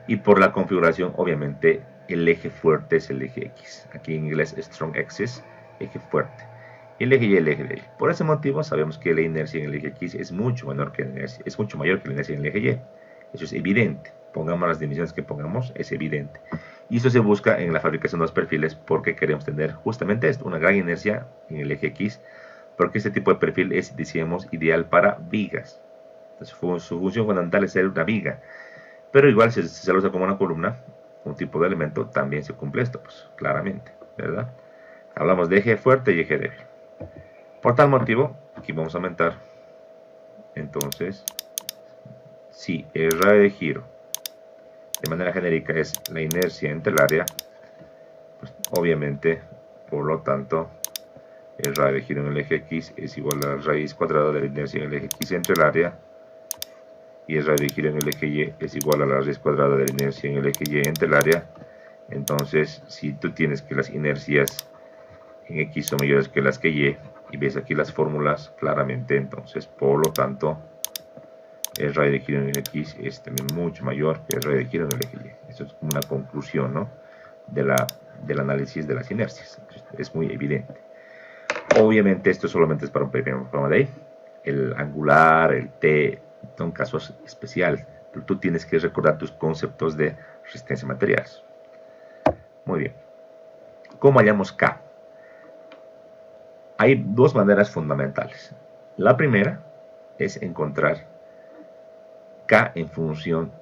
Y por la configuración, obviamente, el eje fuerte es el eje X. Aquí en inglés, strong axis, eje fuerte. Y el eje Y, el eje de Y. Por ese motivo, sabemos que la inercia en el eje X es mucho mayor que la inercia en el eje Y. Eso es evidente. Pongamos las dimensiones que pongamos, es evidente. Y eso se busca en la fabricación de los perfiles porque queremos tener justamente esto, una gran inercia en el eje X, porque este tipo de perfil es, decíamos, ideal para vigas. Entonces, su función fundamental es ser una viga. Pero igual si se lo usa como una columna, un tipo de elemento, también se cumple esto, pues claramente, ¿verdad? Hablamos de eje fuerte y eje débil. Por tal motivo, aquí vamos a aumentar, entonces, si el radio de giro, de manera genérica, es la inercia entre el área, pues obviamente, por lo tanto, el radio de giro en el eje X es igual a la raíz cuadrada de la inercia en el eje X entre el área, y el radio de giro en el eje Y es igual a la raíz cuadrada de la inercia en el eje Y entre el área. Entonces, si tú tienes que las inercias en X son mayores que las que Y, y ves aquí las fórmulas claramente, entonces, por lo tanto, el radio de giro en el X es también mucho mayor que el radio de giro en el eje Y. Eso es como una conclusión, ¿no?, del análisis de las inercias. Es muy evidente. Obviamente, esto solamente es para un pequeño programa de ahí. El angular, el T, son casos especiales. Tú tienes que recordar tus conceptos de resistencia a materiales. Muy bien. ¿Cómo hallamos K? Hay dos maneras fundamentales. La primera es encontrar K en función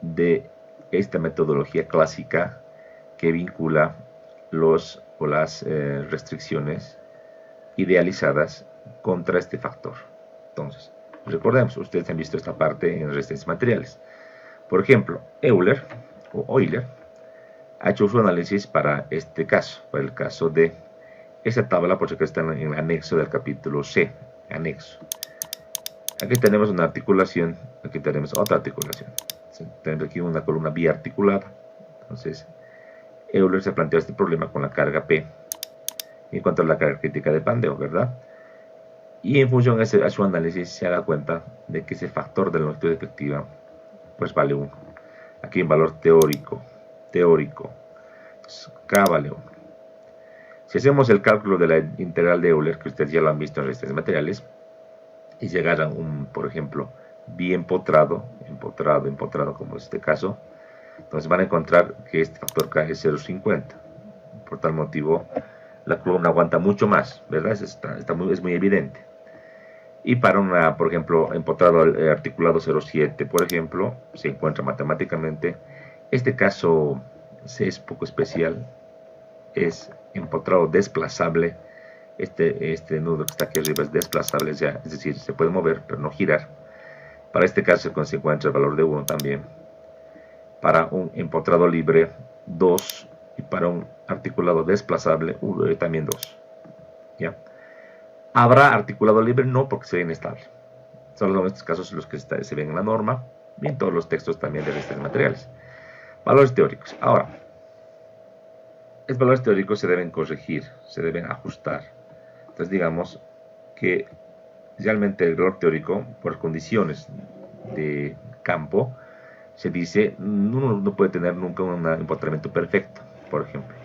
de esta metodología clásica que vincula las restricciones idealizadas contra este factor. Entonces, recordemos, ustedes han visto esta parte en resistencias materiales. Por ejemplo, Euler o Euler ha hecho su análisis para este caso, para el caso de esta tabla, por que está en el anexo del capítulo C, anexo. Aquí tenemos una articulación, aquí tenemos otra articulación. Tenemos aquí una columna biarticulada. Entonces, Euler se planteó este problema con la carga P en cuanto a la carga crítica de Pandeo, ¿verdad? Y en función de su análisis se da cuenta de que ese factor de la longitud efectiva pues vale 1. Aquí en valor teórico, K vale 1. Si hacemos el cálculo de la integral de Euler, que ustedes ya lo han visto en resistencias materiales, y llegaran por ejemplo, biempotrado, empotrado como es este caso, entonces van a encontrar que este factor K es 0,50. Por tal motivo, la columna aguanta mucho más, ¿verdad? Es muy evidente. Y para por ejemplo, empotrado articulado 0,7, por ejemplo, se encuentra matemáticamente. Este caso es poco especial, es empotrado desplazable. Este nudo que está aquí arriba es desplazable, es decir, se puede mover, pero no girar. Para este caso se encuentra el valor de 1 también. Para un empotrado libre, 2. Y para un articulado desplazable, también 2. ¿Ya? ¿Habrá articulado libre? No, porque sería inestable. Solo en estos casos los que se ven en la norma y en todos los textos también de resistencias materiales. Valores teóricos. Ahora, estos valores teóricos se deben corregir, se deben ajustar. Entonces digamos que realmente el valor teórico, por condiciones de campo, se dice, uno no puede tener nunca un empotramiento perfecto, por ejemplo.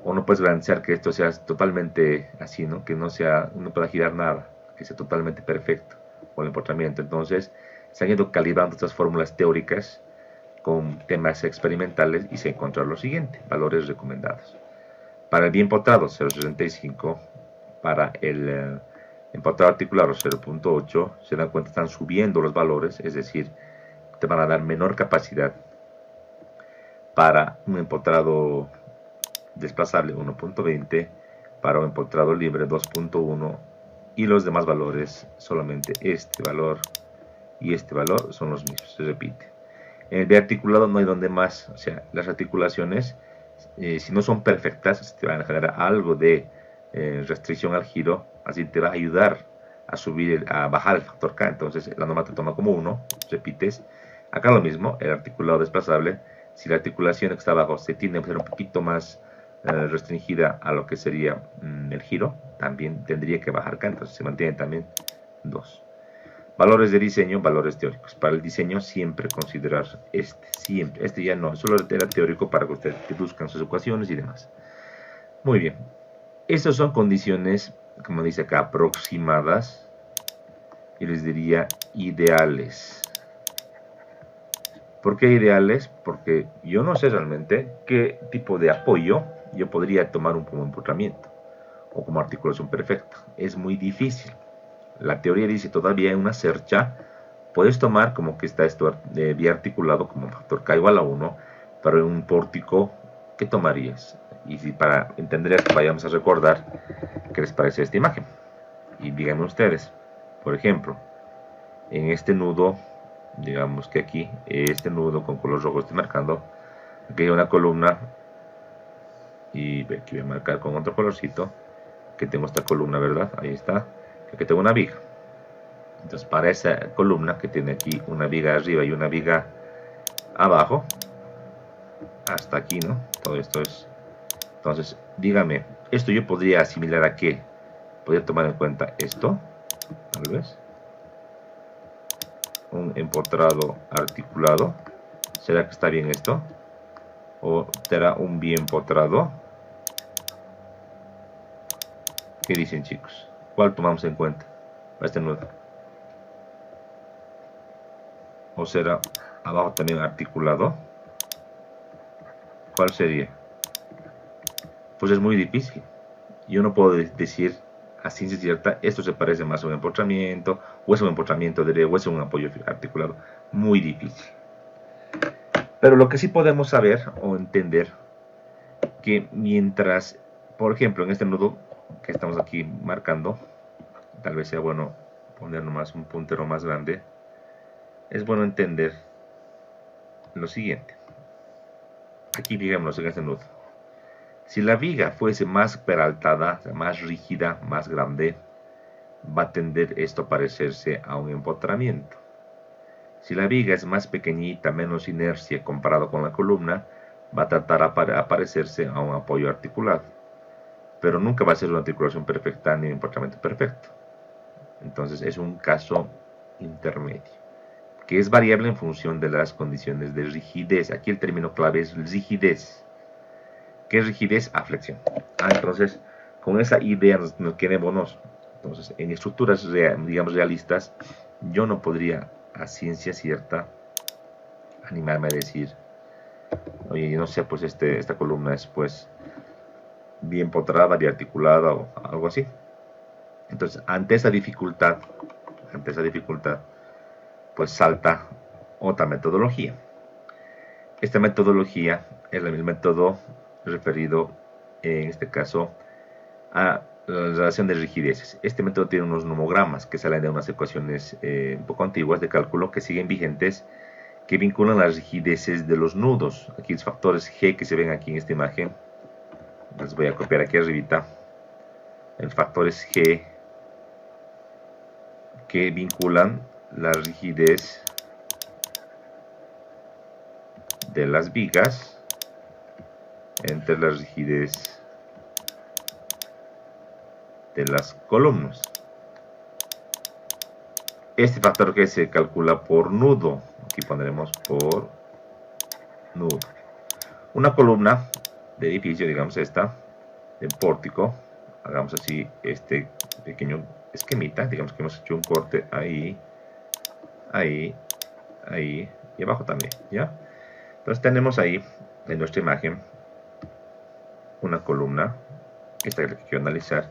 O no puedes garantizar que esto sea totalmente así, ¿no? Que no pueda girar nada, que sea totalmente perfecto con el empotramiento. Entonces, se han ido calibrando estas fórmulas teóricas con temas experimentales y se encuentra lo siguiente, valores recomendados. Para el biempotrado, 0,65. Para el empotrado articulado, 0,8. Se dan cuenta, están subiendo los valores, es decir, te van a dar menor capacidad. Para un empotrado desplazable, 1,20. Para un empotrado libre, 2,1. Y los demás valores, solamente este valor y este valor son los mismos, se repite. En el biarticulado no hay donde más, o sea, las articulaciones, si no son perfectas, te van a generar algo de restricción al giro, así te va a ayudar a bajar el factor K. Entonces la norma te toma como 1, repites. Acá lo mismo, el articulado desplazable, si la articulación que está abajo se tiende a ser un poquito más restringida a lo que sería el giro, también tendría que bajar K, entonces se mantiene también 2. Valores de diseño, valores teóricos. Para el diseño siempre considerar siempre. Este ya no, solo era teórico para que ustedes deduzcan sus ecuaciones y demás. Muy bien. Estas son condiciones, como dice acá, aproximadas. Y les diría ideales. ¿Por qué ideales? Porque yo no sé realmente qué tipo de apoyo yo podría tomar como empotramiento o como articulación perfecta. Es muy difícil. La teoría dice todavía en una cercha puedes tomar como que está esto biarticulado como factor K igual a 1, pero en un pórtico, ¿qué tomarías? Y si para entender esto vayamos a recordar qué les parece esta imagen. Y díganme ustedes, por ejemplo, en este nudo, digamos que aquí, este nudo con color rojo estoy marcando, aquí hay una columna, y aquí voy a marcar con otro colorcito, que tengo esta columna, ¿verdad? Ahí está. Aquí tengo una viga. Entonces para esa columna que tiene aquí una viga arriba y una viga abajo, hasta aquí, ¿no? Todo esto es. Entonces, dígame, ¿esto yo podría asimilar a qué? ¿Podría tomar en cuenta esto? Tal vez. Un empotrado articulado. ¿Será que está bien esto? ¿O será un biempotrado? ¿Qué dicen, chicos? ¿Cuál tomamos en cuenta para este nudo? ¿O será abajo también articulado? ¿Cuál sería? Pues es muy difícil. Yo no puedo decir a ciencia cierta esto se parece más a un empotramiento, o es un empotramiento de o es un apoyo articulado. Muy difícil. Pero lo que sí podemos saber o entender, que mientras, por ejemplo, en este nudo que estamos aquí marcando, tal vez sea bueno poner nomás un puntero más grande, es bueno entender lo siguiente. Aquí, digamos, en este nudo, si la viga fuese más peraltada, más rígida, más grande, va a tender esto a parecerse a un empotramiento. Si la viga es más pequeñita, menos inercia comparado con la columna, va a tratar a parecerse a un apoyo articulado. Pero nunca va a ser una articulación perfecta ni un empotramiento perfecto. Entonces es un caso intermedio, que es variable en función de las condiciones de rigidez. Aquí el término clave es rigidez. ¿Qué es rigidez? Aflexión. Entonces, con esa idea nos quedémonos. Entonces, en estructuras, digamos, realistas, yo no podría a ciencia cierta animarme a decir, oye, no sé, pues esta columna es pues bien potrada, bien articulada o algo así. Entonces, ante esa dificultad, pues salta otra metodología. Esta metodología es el método referido, en este caso, a la relación de rigideces. Este método tiene unos nomogramas que salen de unas ecuaciones un poco antiguas de cálculo que siguen vigentes, que vinculan las rigideces de los nudos. Aquí los factores G que se ven aquí en esta imagen, les voy a copiar aquí arribita. El factores G que vinculan la rigidez de las vigas entre la rigidez de las columnas. Este factor que se calcula por nudo, aquí pondremos por nudo. Una columna de edificio, digamos esta, de pórtico, hagamos así este pequeño esquemita, digamos que hemos hecho un corte ahí, ahí, ahí y abajo también, ¿ya? Entonces tenemos ahí en nuestra imagen una columna, esta es la que quiero analizar,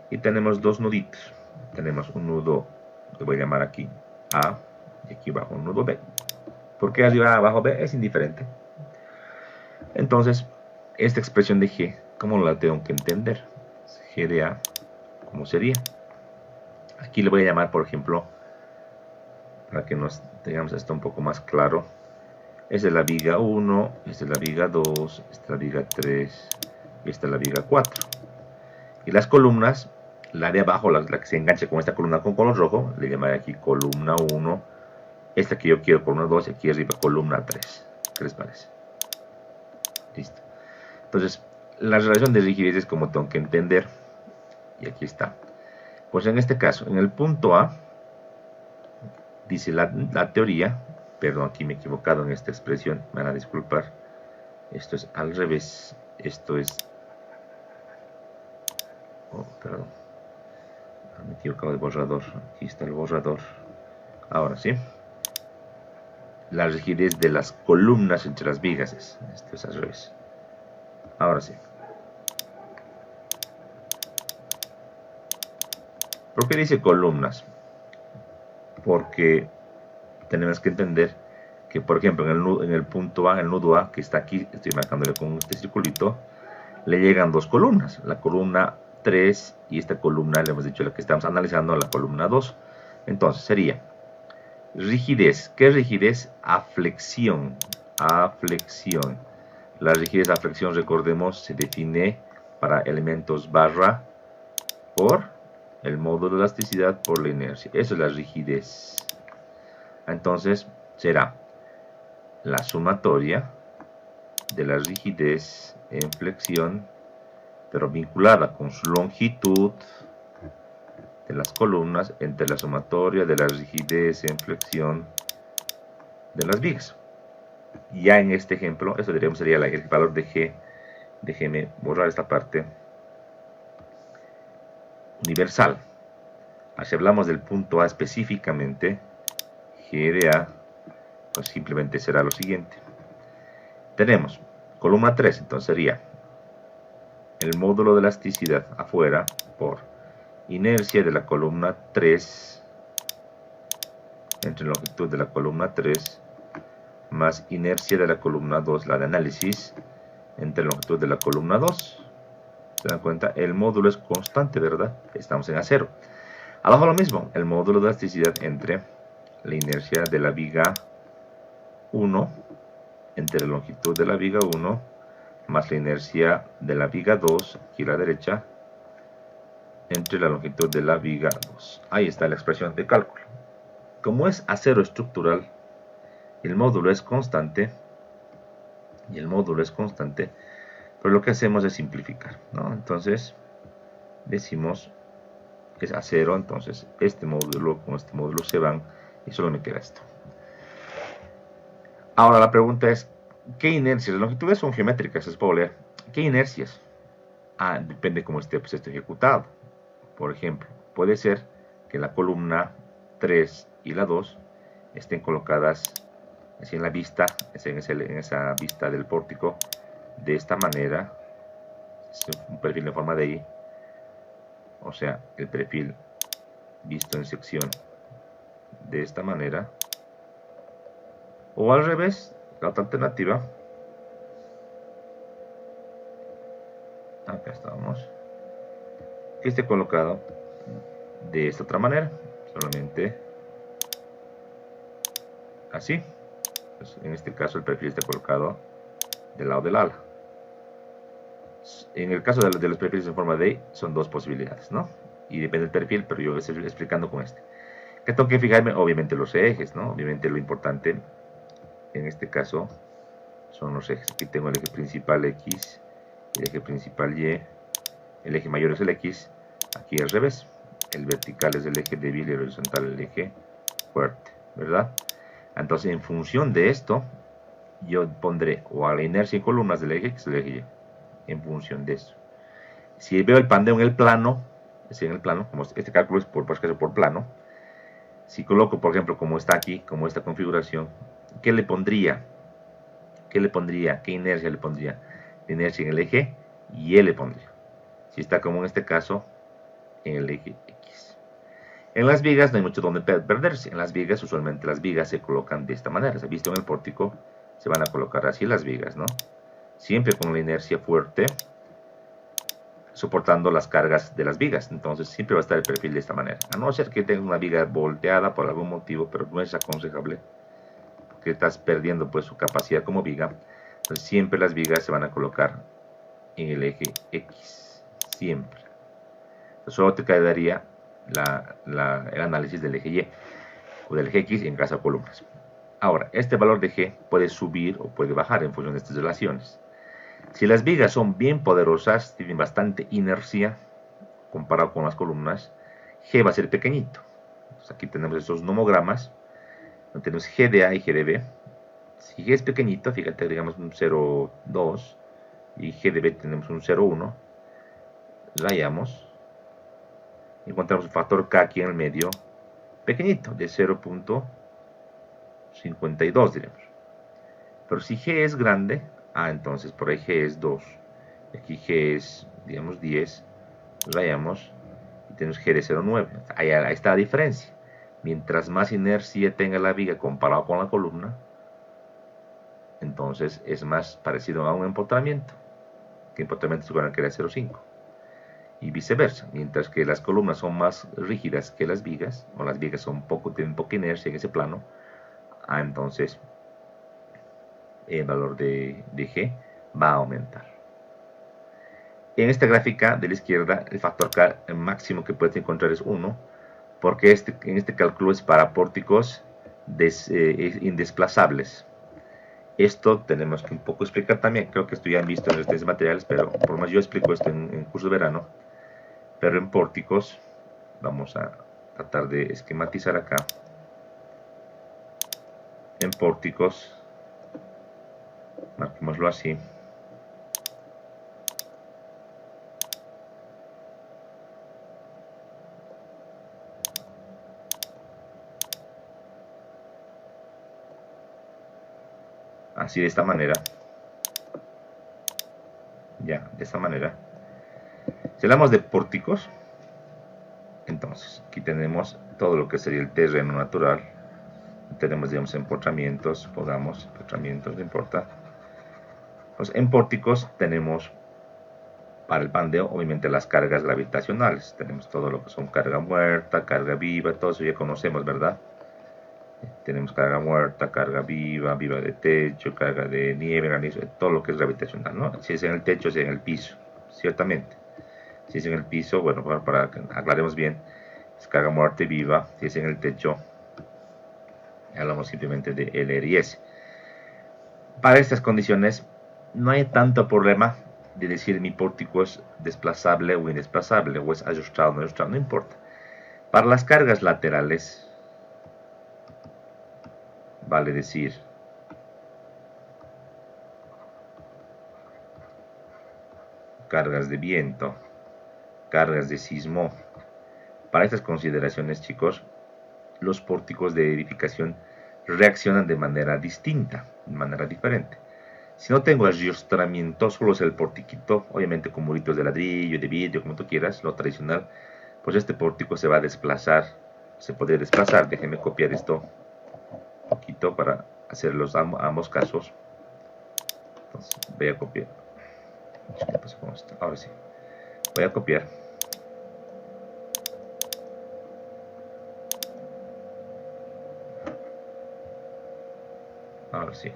y tenemos dos nuditos. Tenemos un nudo, le voy a llamar aquí A, y aquí abajo un nudo B. ¿Por qué arriba, abajo B? Es indiferente. Entonces, esta expresión de G, ¿cómo la tengo que entender? G de A, ¿cómo sería? Aquí le voy a llamar, por ejemplo, para que nos tengamos esto un poco más claro, esta es la viga 1, esta es la viga 2, esta es la viga 3 y esta es la viga 4. Y las columnas, la de abajo, la que se engancha con esta columna con color rojo, le llamaré aquí columna 1, esta que yo quiero columna 2 y aquí arriba columna 3. ¿Qué les parece? Listo. Entonces, la relación de rigidez es como tengo que entender, y aquí está. Pues en este caso, en el punto A, dice la teoría, perdón, aquí me he equivocado en esta expresión, me van a disculpar, esto es al revés, esto es, oh, perdón, me he equivocado de borrador, aquí está el borrador, ahora sí, la rigidez de las columnas entre las vigas, esto es al revés, ahora sí. ¿Por qué dice columnas? Porque tenemos que entender que, por ejemplo, en el punto A, en el nudo A, que está aquí, estoy marcándole con este circulito, le llegan dos columnas, la columna 3 y esta columna, le hemos dicho la que estamos analizando, la columna 2. Entonces sería rigidez. ¿Qué es rigidez? Aflexión. Aflexión. La rigidez de aflexión, recordemos, se define para elementos barra por el módulo de elasticidad por la inercia. Eso es la rigidez. Entonces será la sumatoria de la rigidez en flexión, pero vinculada con su longitud de las columnas, entre la sumatoria de la rigidez en flexión de las vigas. Ya en este ejemplo, eso diríamos sería el valor de G. Déjeme borrar esta parte. Universal. Si hablamos del punto A específicamente, G de A, pues simplemente será lo siguiente. Tenemos columna 3, entonces sería el módulo de elasticidad afuera por inercia de la columna 3 entre longitud de la columna 3 más inercia de la columna 2, la de análisis, entre longitud de la columna 2. ¿Se dan cuenta? El módulo es constante, ¿verdad? Estamos en A0. Abajo lo mismo, el módulo de elasticidad entre la inercia de la viga 1, entre la longitud de la viga 1, más la inercia de la viga 2, aquí a la derecha, entre la longitud de la viga 2. Ahí está la expresión de cálculo. Como es acero estructural, el módulo es constante, pero lo que hacemos es simplificar, ¿no? Entonces, decimos, es acero, entonces este módulo con este módulo se van y solo me queda esto. Ahora la pregunta es, ¿qué inercias? Las longitudes son geométricas, es puedo leer. ¿Qué inercias? Depende cómo esté pues, esto ejecutado. Por ejemplo, puede ser que la columna 3 y la 2 estén colocadas así en la vista, en esa vista del pórtico, de esta manera, es un perfil en forma de I, o sea, el perfil visto en sección de esta manera, o al revés, la otra alternativa, acá estamos, que esté colocado de esta otra manera, solamente así. Pues en este caso el perfil está colocado del lado del ala. En el caso de los perfiles en forma de I, son dos posibilidades, ¿no? Y depende del perfil, pero yo voy a estar explicando con este. Que tengo que fijarme, obviamente, los ejes, ¿no? Obviamente lo importante en este caso son los ejes. Aquí tengo el eje principal X, el eje principal Y, el eje mayor es el X, aquí al revés. El vertical es el eje débil y el horizontal el eje fuerte, ¿verdad? Entonces, en función de esto, yo pondré o a la inercia en columnas del eje X, el eje Y, en función de eso. Si veo el pandeo en el plano, como este cálculo es por plano, si coloco, por ejemplo, como está aquí, como esta configuración, ¿qué le pondría? ¿Qué inercia le pondría? La inercia en el eje Y le pondría. Si está como en este caso, en el eje X. En las vigas no hay mucho donde perderse. En las vigas, usualmente las vigas se colocan de esta manera. Se ha visto en el pórtico, se van a colocar así las vigas, ¿no? Siempre con la inercia fuerte, soportando las cargas de las vigas. Entonces siempre va a estar el perfil de esta manera. A no ser que tenga una viga volteada por algún motivo, pero no es aconsejable, porque estás perdiendo pues su capacidad como viga. Entonces siempre las vigas se van a colocar en el eje X. Siempre. Entonces, solo te quedaría el análisis del eje Y o del eje X en caso de columnas. Ahora, este valor de G puede subir o puede bajar en función de estas relaciones. Si las vigas son bien poderosas, tienen bastante inercia comparado con las columnas, G va a ser pequeñito. Entonces aquí tenemos estos nomogramas, donde tenemos G de A y G de B. Si G es pequeñito, fíjate, digamos un 0,2 y G de B tenemos un 0,1, rayamos, encontramos un factor K aquí en el medio, pequeñito, de 0,52 diremos. Pero si G es grande, entonces por ahí G es 2, aquí G es, digamos, 10, rayamos y tenemos G de 0,9. Ahí está la diferencia. Mientras más inercia tenga la viga comparado con la columna, entonces es más parecido a un empotramiento, que empotramiento se que era 0,5. Y viceversa, mientras que las columnas son más rígidas que las vigas, o las vigas tienen poca inercia en ese plano, entonces el valor de G va a aumentar. En esta gráfica de la izquierda, el factor K máximo que puedes encontrar es 1, porque en este cálculo es para pórticos indesplazables. Esto tenemos que un poco explicar también, creo que esto ya han visto en los materiales, pero por lo menos yo explico esto en curso de verano. Pero en pórticos, vamos a tratar de esquematizar acá. En pórticos, marquémoslo así. Así de esta manera. Ya, de esta manera. Si hablamos de pórticos, Entonces, aquí tenemos todo lo que sería el terreno natural. Tenemos, digamos, empotramientos, pongamos, empotramientos, no importa. Pues en pórticos tenemos, para el pandeo, obviamente las cargas gravitacionales. Tenemos todo lo que son carga muerta, carga viva, todo eso ya conocemos, ¿verdad? Tenemos carga muerta, carga viva, viva de techo, carga de nieve, granizo, todo lo que es gravitacional, ¿no? Si es en el techo, si es en el piso, ciertamente. Si es en el piso, bueno, para que aclaremos bien, es carga muerta y viva. Si es en el techo, hablamos simplemente de LR y S. Para estas condiciones, no hay tanto problema de decir mi pórtico es desplazable o indesplazable, o es ajustado o no ajustado, no importa. Para las cargas laterales, vale decir cargas de viento, cargas de sismo. Para estas consideraciones, chicos, los pórticos de edificación reaccionan de manera distinta, de manera diferente. Si no tengo ajustamiento, solo es el portiquito, obviamente con muritos de ladrillo, de vidrio, como tú quieras, lo tradicional, pues este pórtico se va a desplazar, se podría desplazar. Déjenme copiar esto un poquito para hacer ambos casos. Entonces voy a copiar. ¿Qué pasa con esto? Ahora sí. Voy a copiar. Ahora sí.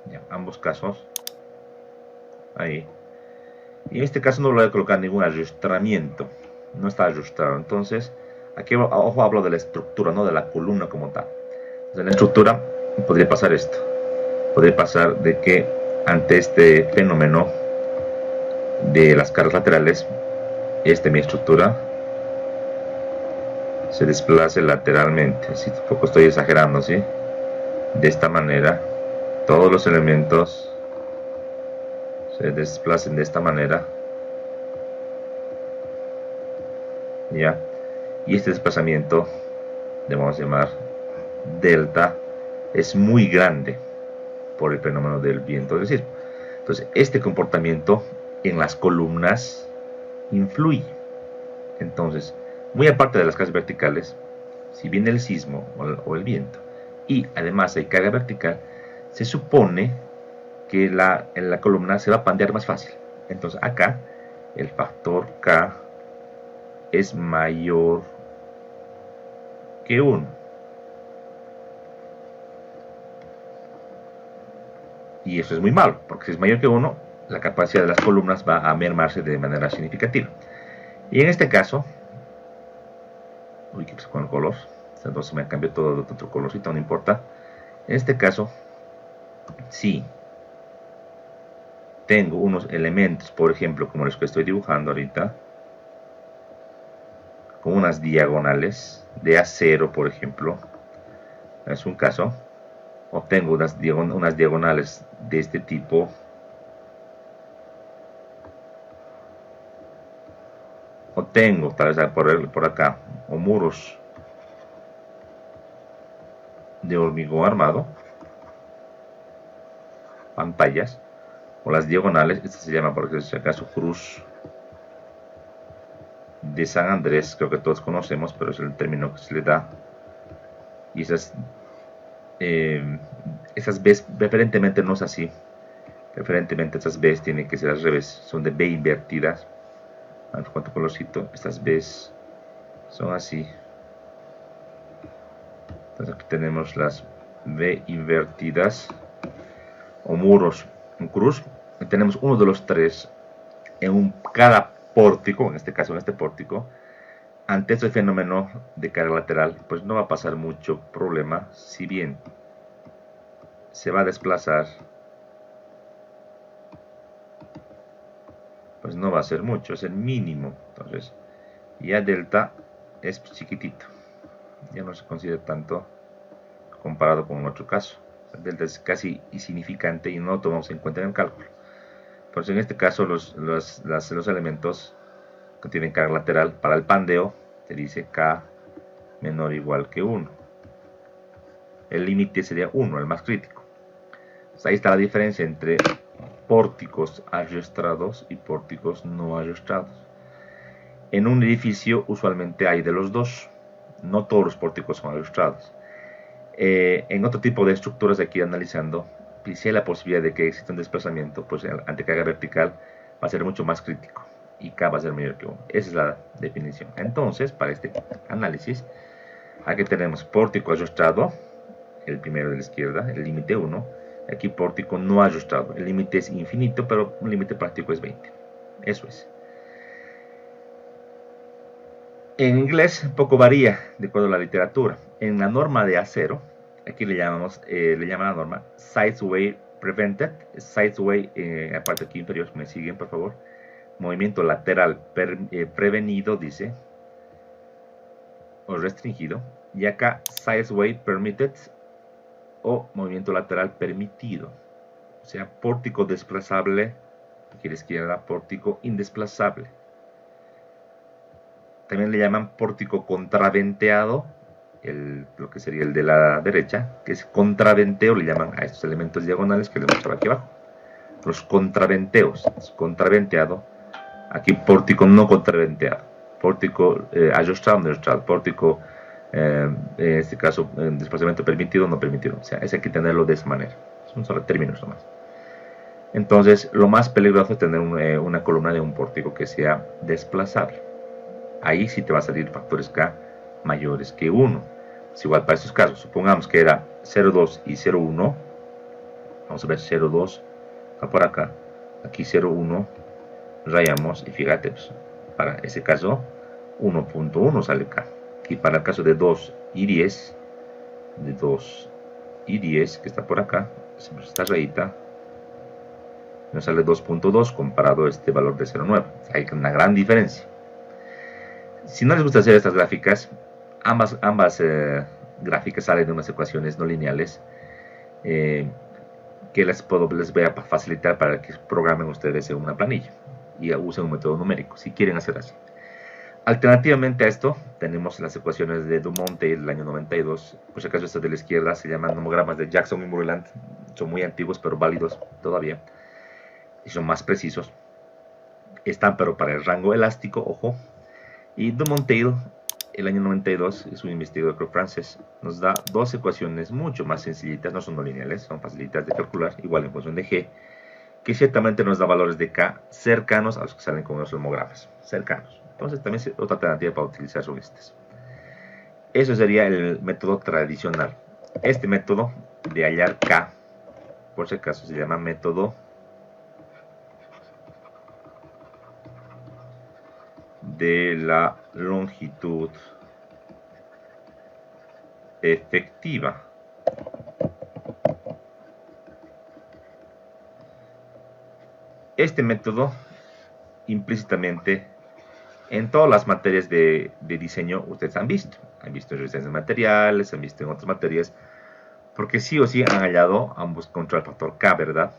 Ya, ambos casos. Ahí. Y en este caso no le voy a colocar ningún ajustamiento. No está ajustado. Entonces, aquí ojo, hablo de la estructura, no de la columna como tal. Entonces, en la estructura podría pasar esto. Podría pasar de que ante este fenómeno de las cargas laterales, mi estructura se desplace lateralmente. Si tampoco estoy exagerando, ¿sí? De esta manera, todos los elementos se desplacen de esta manera. ¿Ya? Y este desplazamiento, debemos llamar delta, es muy grande por el fenómeno del viento del sismo. Entonces, este comportamiento en las columnas influye. Entonces, muy aparte de las cargas verticales, si viene el sismo o el viento y además hay carga vertical, se supone que en la columna se va a pandear más fácil. Entonces acá el factor K es mayor que 1. Y eso es muy malo, porque si es mayor que 1, la capacidad de las columnas va a mermarse de manera significativa. Y en este caso, uy, ¿qué pasa con el color? Entonces me cambió todo de otro colorcito, no importa. En este caso, sí, tengo unos elementos, por ejemplo, como los que estoy dibujando ahorita, con unas diagonales de acero, por ejemplo, es un caso. Obtengo unas diagonales de este tipo, o tengo tal vez por acá, o muros de hormigón armado, pantallas, o las diagonales, esta se llama por si acaso cruz de San Andrés, creo que todos conocemos, pero es el término que se le da. Y esas Bs preferentemente no es así. Preferentemente estas Bs tienen que ser al revés, son de B invertidas. A ver cuánto colorcito, estas Bs son así. Entonces aquí tenemos las B invertidas o muros en cruz. Y tenemos uno de los tres en cada pórtico, en este caso en este pórtico. Ante este fenómeno de carga lateral, pues no va a pasar mucho problema, si bien se va a desplazar, pues no va a ser mucho, es el mínimo. Entonces ya delta es chiquitito, ya no se considera tanto comparado con otro caso. Delta es casi insignificante y no lo tomamos en cuenta en el cálculo. Por eso en este caso los elementos que tienen carga lateral para el pandeo se dice K menor o igual que 1. El límite sería 1, el más crítico. Ahí está la diferencia entre pórticos arrastrados y pórticos no arrastrados. En un edificio usualmente hay de los dos, no todos los pórticos son arrastrados. En otro tipo de estructuras aquí analizando, si hay la posibilidad de que exista un desplazamiento, pues ante carga vertical va a ser mucho más crítico y K va a ser mayor que 1. Esa es la definición. Entonces, para este análisis, aquí tenemos pórtico arrastrado, el primero de la izquierda, el límite 1. Aquí pórtico no arrastrado, el límite es infinito, pero un límite práctico es 20. Eso es. En inglés poco varía de acuerdo a la literatura. En la norma de acero, aquí le llaman la norma sideway prevented, sideway, aparte aquí inferior, me siguen por favor, movimiento lateral prevenido, dice, o restringido, y acá sideway permitted, o movimiento lateral permitido, o sea, pórtico desplazable, aquí a la izquierda, pórtico indesplazable. También le llaman pórtico contraventeado, lo que sería el de la derecha, que es contraventeo, le llaman a estos elementos diagonales que le muestro aquí abajo. Los contraventeos, contraventeado, aquí pórtico no contraventeado, pórtico arrastrado, no arrastrado, pórtico, en este caso, desplazamiento permitido, no permitido. O sea, es hay que tenerlo de esa manera. Son solo términos nomás. Entonces, lo más peligroso es tener una columna de un pórtico que sea desplazable. Ahí sí te va a salir factores K mayores que 1. Es igual para estos casos. Supongamos que era 0,2 y 0,1. Vamos a ver 0,2 va por acá. Aquí 0,1 rayamos y fíjate, pues, para ese caso 1.1 sale K. Y para el caso de 2 y 10, de 2 y 10 que está por acá, esta rayita, nos sale 2.2 comparado a este valor de 0.9. Hay una gran diferencia. Si no les gusta hacer estas gráficas, ambas gráficas salen de unas ecuaciones no lineales que les voy a facilitar para que programen ustedes en una planilla y usen un método numérico, si quieren hacer así. Alternativamente a esto, tenemos las ecuaciones de Dumont-Weil del año 92. Por si acaso estas de la izquierda se llaman nomogramas de Jackson y Moreland. Son muy antiguos, pero válidos todavía. Y son más precisos. Están, pero para el rango elástico, ojo. Y Dumont-Weil, el año 92, es un investigador francés, nos da dos ecuaciones mucho más sencillitas, no son no lineales, son facilitas de calcular, igual en función de G, que ciertamente nos da valores de K cercanos a los que salen con los homogramas, cercanos. Entonces también otra alternativa para utilizar son estas. Eso sería el método tradicional. Este método de hallar K, por si acaso, se llama método de la longitud efectiva. Este método implícitamente en todas las materias de diseño ustedes han visto en resistencia de materiales, han visto en otras materias, porque sí o sí han hallado ambos contra el factor K, ¿verdad?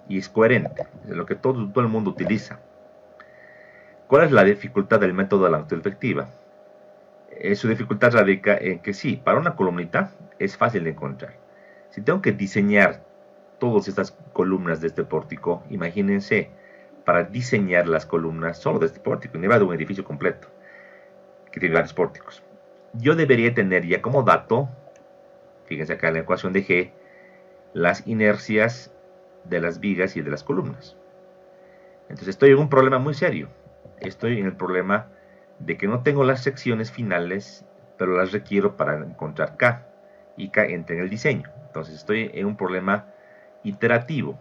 Y es coherente, es lo que todo el mundo utiliza. ¿Cuál es la dificultad del método de la longitud efectiva? Su dificultad radica en que sí, para una columnita es fácil de encontrar. Si tengo que diseñar todas estas columnas de este pórtico, imagínense, para diseñar las columnas solo de este pórtico, nivel de un edificio completo, que tiene varios pórticos. Yo debería tener ya como dato, fíjense acá en la ecuación de G, las inercias de las vigas y de las columnas. Entonces estoy en un problema muy serio. Estoy en el problema de que no tengo las secciones finales, pero las requiero para encontrar K, y K entra en el diseño. Entonces estoy en un problema iterativo.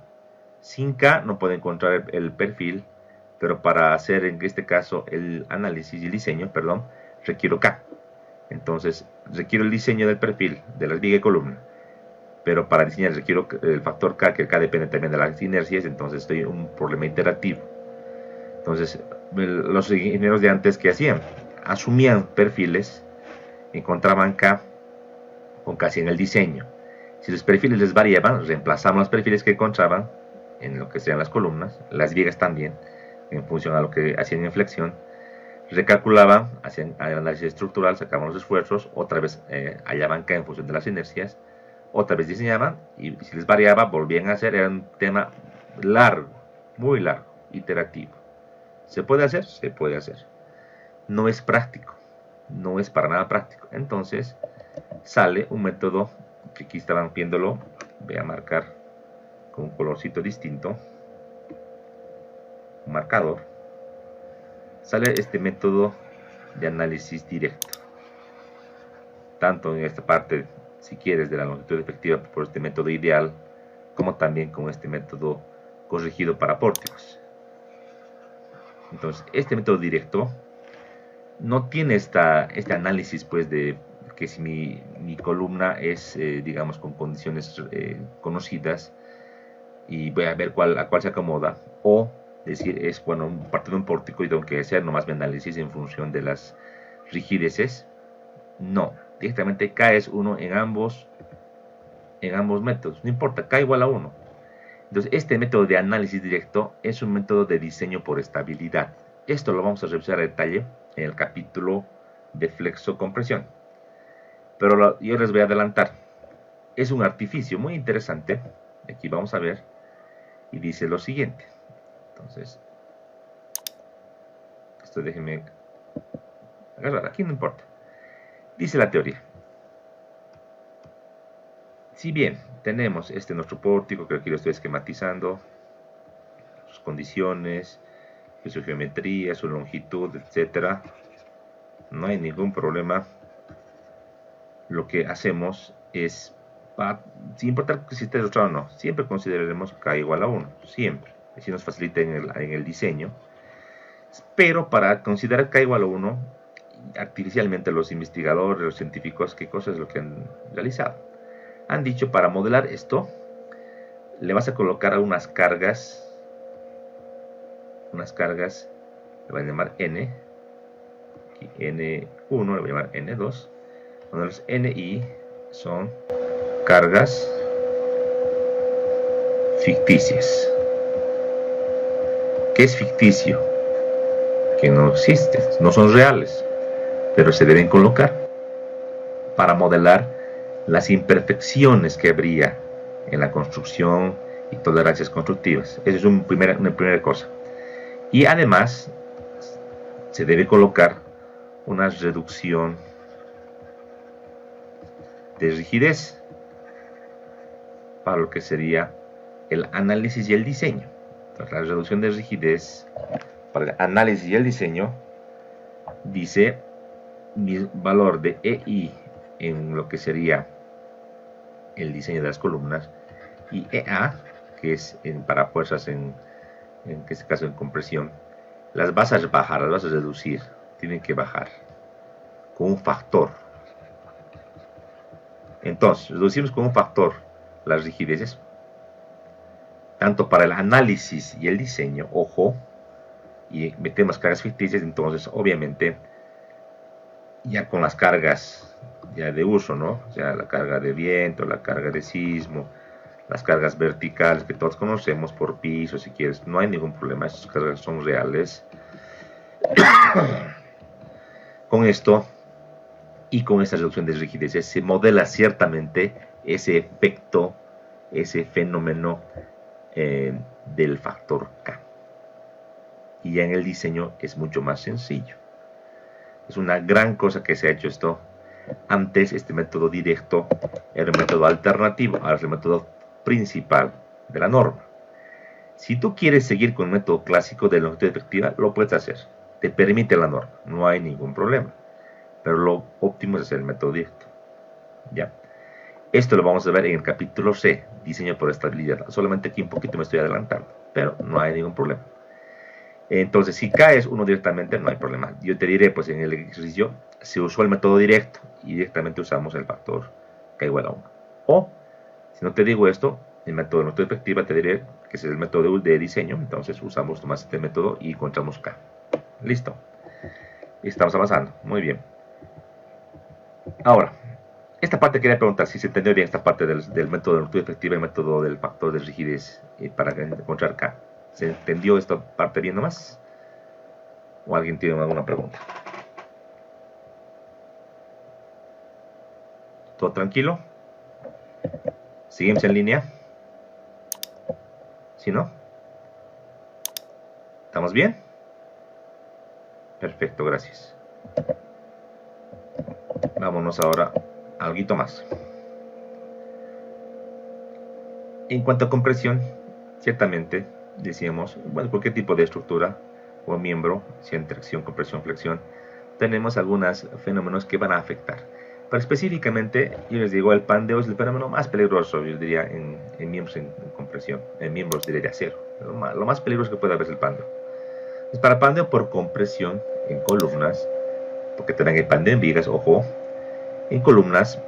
Sin K no puedo encontrar el perfil, pero para hacer en este caso el análisis y el diseño, perdón, requiero K. Entonces requiero el diseño del perfil de las vigas y columna, pero para diseñar requiero el factor K, que el K depende también de las inercias, entonces estoy en un problema iterativo. Entonces los ingenieros de antes, ¿qué hacían? Asumían perfiles, encontraban K con casi en el diseño. Si los perfiles les variaban, reemplazaban los perfiles que encontraban en lo que sean las columnas, las vigas también, en función a lo que hacían en flexión, recalculaban, hacían el análisis estructural, sacaban los esfuerzos, otra vez hallaban K en función de las inercias, otra vez diseñaban, y si les variaba, volvían a hacer. Era un tema largo, muy largo, iterativo. ¿Se puede hacer? Se puede hacer. No es práctico, no es para nada práctico. Entonces sale un método que aquí estaban viéndolo. Voy a marcar con un colorcito distinto, un marcador. Sale este método de análisis directo, tanto en esta parte, si quieres, de la longitud efectiva por este método ideal, como también con este método corregido para pórticos. Entonces, este método directo no tiene este análisis, pues, de que si mi columna es, digamos, con condiciones conocidas, y voy a ver a cuál se acomoda, o decir, es, bueno, parte de un pórtico y tengo que hacer nomás mi análisis en función de las rigideces. No, directamente K es 1 en ambos métodos, no importa, K igual a 1. Entonces, este método de análisis directo es un método de diseño por estabilidad. Esto lo vamos a revisar a detalle en el capítulo de flexo-compresión. Pero yo les voy a adelantar. Es un artificio muy interesante. Aquí vamos a ver. Y dice lo siguiente. Entonces, esto déjenme agarrar. Aquí no importa. Dice la teoría. Si bien tenemos nuestro pórtico, que aquí lo estoy esquematizando, sus condiciones, su geometría, su longitud, etcétera, no hay ningún problema. Lo que hacemos es, sin importar que si esté ilustrado o no, siempre consideraremos K igual a 1, siempre. Así nos facilita en el diseño. Pero para considerar K igual a 1, artificialmente los investigadores, los científicos, ¿qué cosa es lo que han realizado? Han dicho, para modelar esto, le vas a colocar unas cargas, le voy a llamar N, aquí N1, le voy a llamar N2, donde los NI son cargas ficticias. ¿Qué es ficticio? Que no existen, no son reales, pero se deben colocar para modelar las imperfecciones que habría en la construcción y tolerancias constructivas. Esa es una primera cosa. Y además se debe colocar una reducción de rigidez para lo que sería el análisis y el diseño. Entonces, la reducción de rigidez para el análisis y el diseño dice mi valor de EI en lo que sería el diseño de las columnas, y EA, que es para fuerzas en este caso en compresión, las vas a bajar, las vas a reducir, tienen que bajar con un factor. Entonces, reducimos con un factor las rigideces, tanto para el análisis y el diseño, ojo, y metemos cargas ficticias. Entonces, obviamente, ya con las cargas ya de uso, ¿no? O sea, la carga de viento, la carga de sismo, las cargas verticales que todos conocemos por piso, si quieres, no hay ningún problema, esas cargas son reales. Con esto y con esta reducción de rigidez se modela ciertamente ese efecto, ese fenómeno del factor K. Y ya en el diseño es mucho más sencillo. Es una gran cosa que se ha hecho esto. Antes este método directo era un método alternativo, ahora es el método principal de la norma. Si tú quieres seguir con el método clásico de longitud efectiva, lo puedes hacer. Te permite la norma, no hay ningún problema. Pero lo óptimo es hacer el método directo. ¿Ya? Esto lo vamos a ver en el capítulo C, diseño por estabilidad. Solamente aquí un poquito me estoy adelantando, pero no hay ningún problema. Entonces, si caes uno directamente, no hay problema. Yo te diré, pues en el ejercicio se usó el método directo y directamente usamos el factor K igual a 1. O, si no te digo esto, el método de longitud efectiva te diré que es el método de diseño. Entonces usamos nomás este método y encontramos K. Listo. Y estamos avanzando. Muy bien. Ahora, esta parte quería preguntar si se entendió bien esta parte del método de longitud efectiva y el método del factor de rigidez para encontrar K. ¿Se entendió esta parte bien nomás? ¿O alguien tiene alguna pregunta? ¿Todo tranquilo? ¿Seguimos en línea? ¿Sí, no? ¿Estamos bien? Perfecto, gracias. Vámonos ahora a algo más. En cuanto a compresión, ciertamente decíamos, bueno, cualquier tipo de estructura o miembro, sea en tracción, compresión, flexión, tenemos algunos fenómenos que van a afectar. Pero específicamente, yo les digo, el pandeo es el fenómeno más peligroso, yo diría, en miembros en compresión, en miembros de acero. Lo más peligroso que puede haber es el pandeo. Es para pandeo por compresión en columnas, porque también hay pandeo en vigas, ojo, en columnas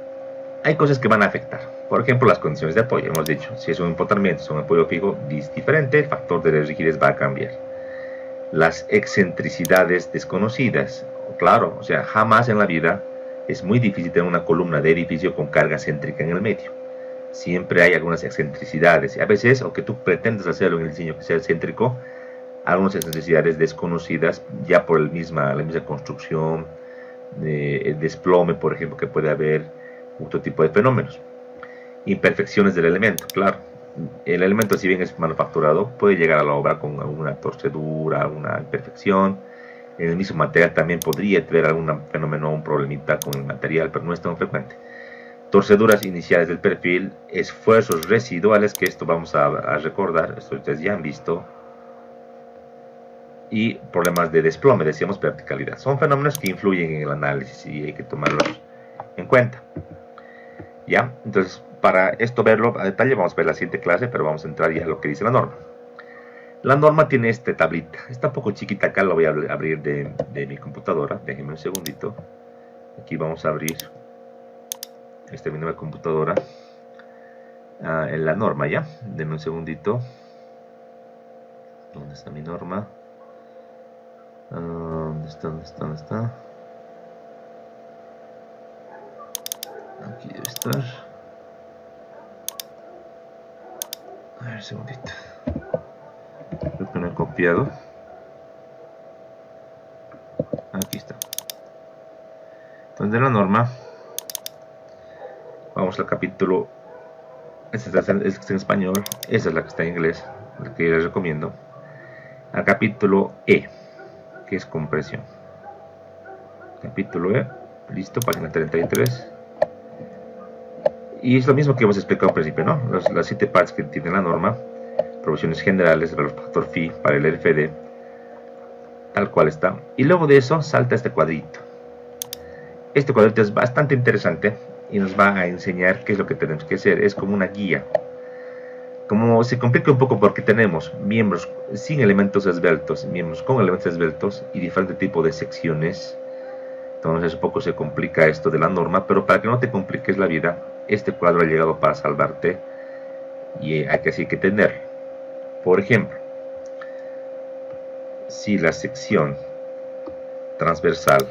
hay cosas que van a afectar. Por ejemplo, las condiciones de apoyo. Hemos dicho, si es un empotamiento, es un apoyo fijo, es diferente, el factor de rigidez va a cambiar. Las excentricidades desconocidas. Claro, o sea, jamás en la vida es muy difícil tener una columna de edificio con carga céntrica en el medio. Siempre hay algunas excentricidades. Y a veces, aunque tú pretendas hacerlo en el diseño que sea céntrico, algunas excentricidades desconocidas ya por la misma construcción, desplome, por ejemplo, que puede haber otro tipo de fenómenos. Imperfecciones del elemento, claro. El elemento, si bien es manufacturado, puede llegar a la obra con alguna torcedura, alguna imperfección. En el mismo material también podría tener algún fenómeno o un problemita con el material, pero no es tan frecuente. Torceduras iniciales del perfil, esfuerzos residuales, que esto vamos a recordar, esto ustedes ya han visto, y problemas de desplome, decíamos verticalidad. Son fenómenos que influyen en el análisis y hay que tomarlos en cuenta. ¿Ya? Entonces, para esto verlo a detalle, vamos a ver la siguiente clase, pero vamos a entrar ya a lo que dice la norma. La norma tiene esta tablita, está un poco chiquita, acá lo voy a abrir de mi computadora, déjenme un segundito. Aquí vamos a abrir mi nueva computadora, en la norma, ya, denme un segundito. ¿Dónde está mi norma? ¿Dónde está? Aquí debe estar. A ver, un segundito. Creo que no he copiado. Aquí está. Entonces, de la norma, vamos al capítulo. Esta está en español, esa es la que está en inglés, la que les recomiendo. Al capítulo E, que es compresión. Capítulo E, listo, página 33. Y es lo mismo que hemos explicado al principio, ¿no? Las 7 partes que tiene la norma, proporciones generales, valor factor phi para el RFD, tal cual está. Y luego de eso salta este cuadrito. Este cuadrito es bastante interesante y nos va a enseñar qué es lo que tenemos que hacer. Es como una guía. Como se complica un poco porque tenemos miembros sin elementos esbeltos, miembros con elementos esbeltos y diferente tipo de secciones. Entonces un poco se complica esto de la norma, pero para que no te compliques la vida, este cuadro ha llegado para salvarte y hay que así que tenerlo. Por ejemplo, si la sección transversal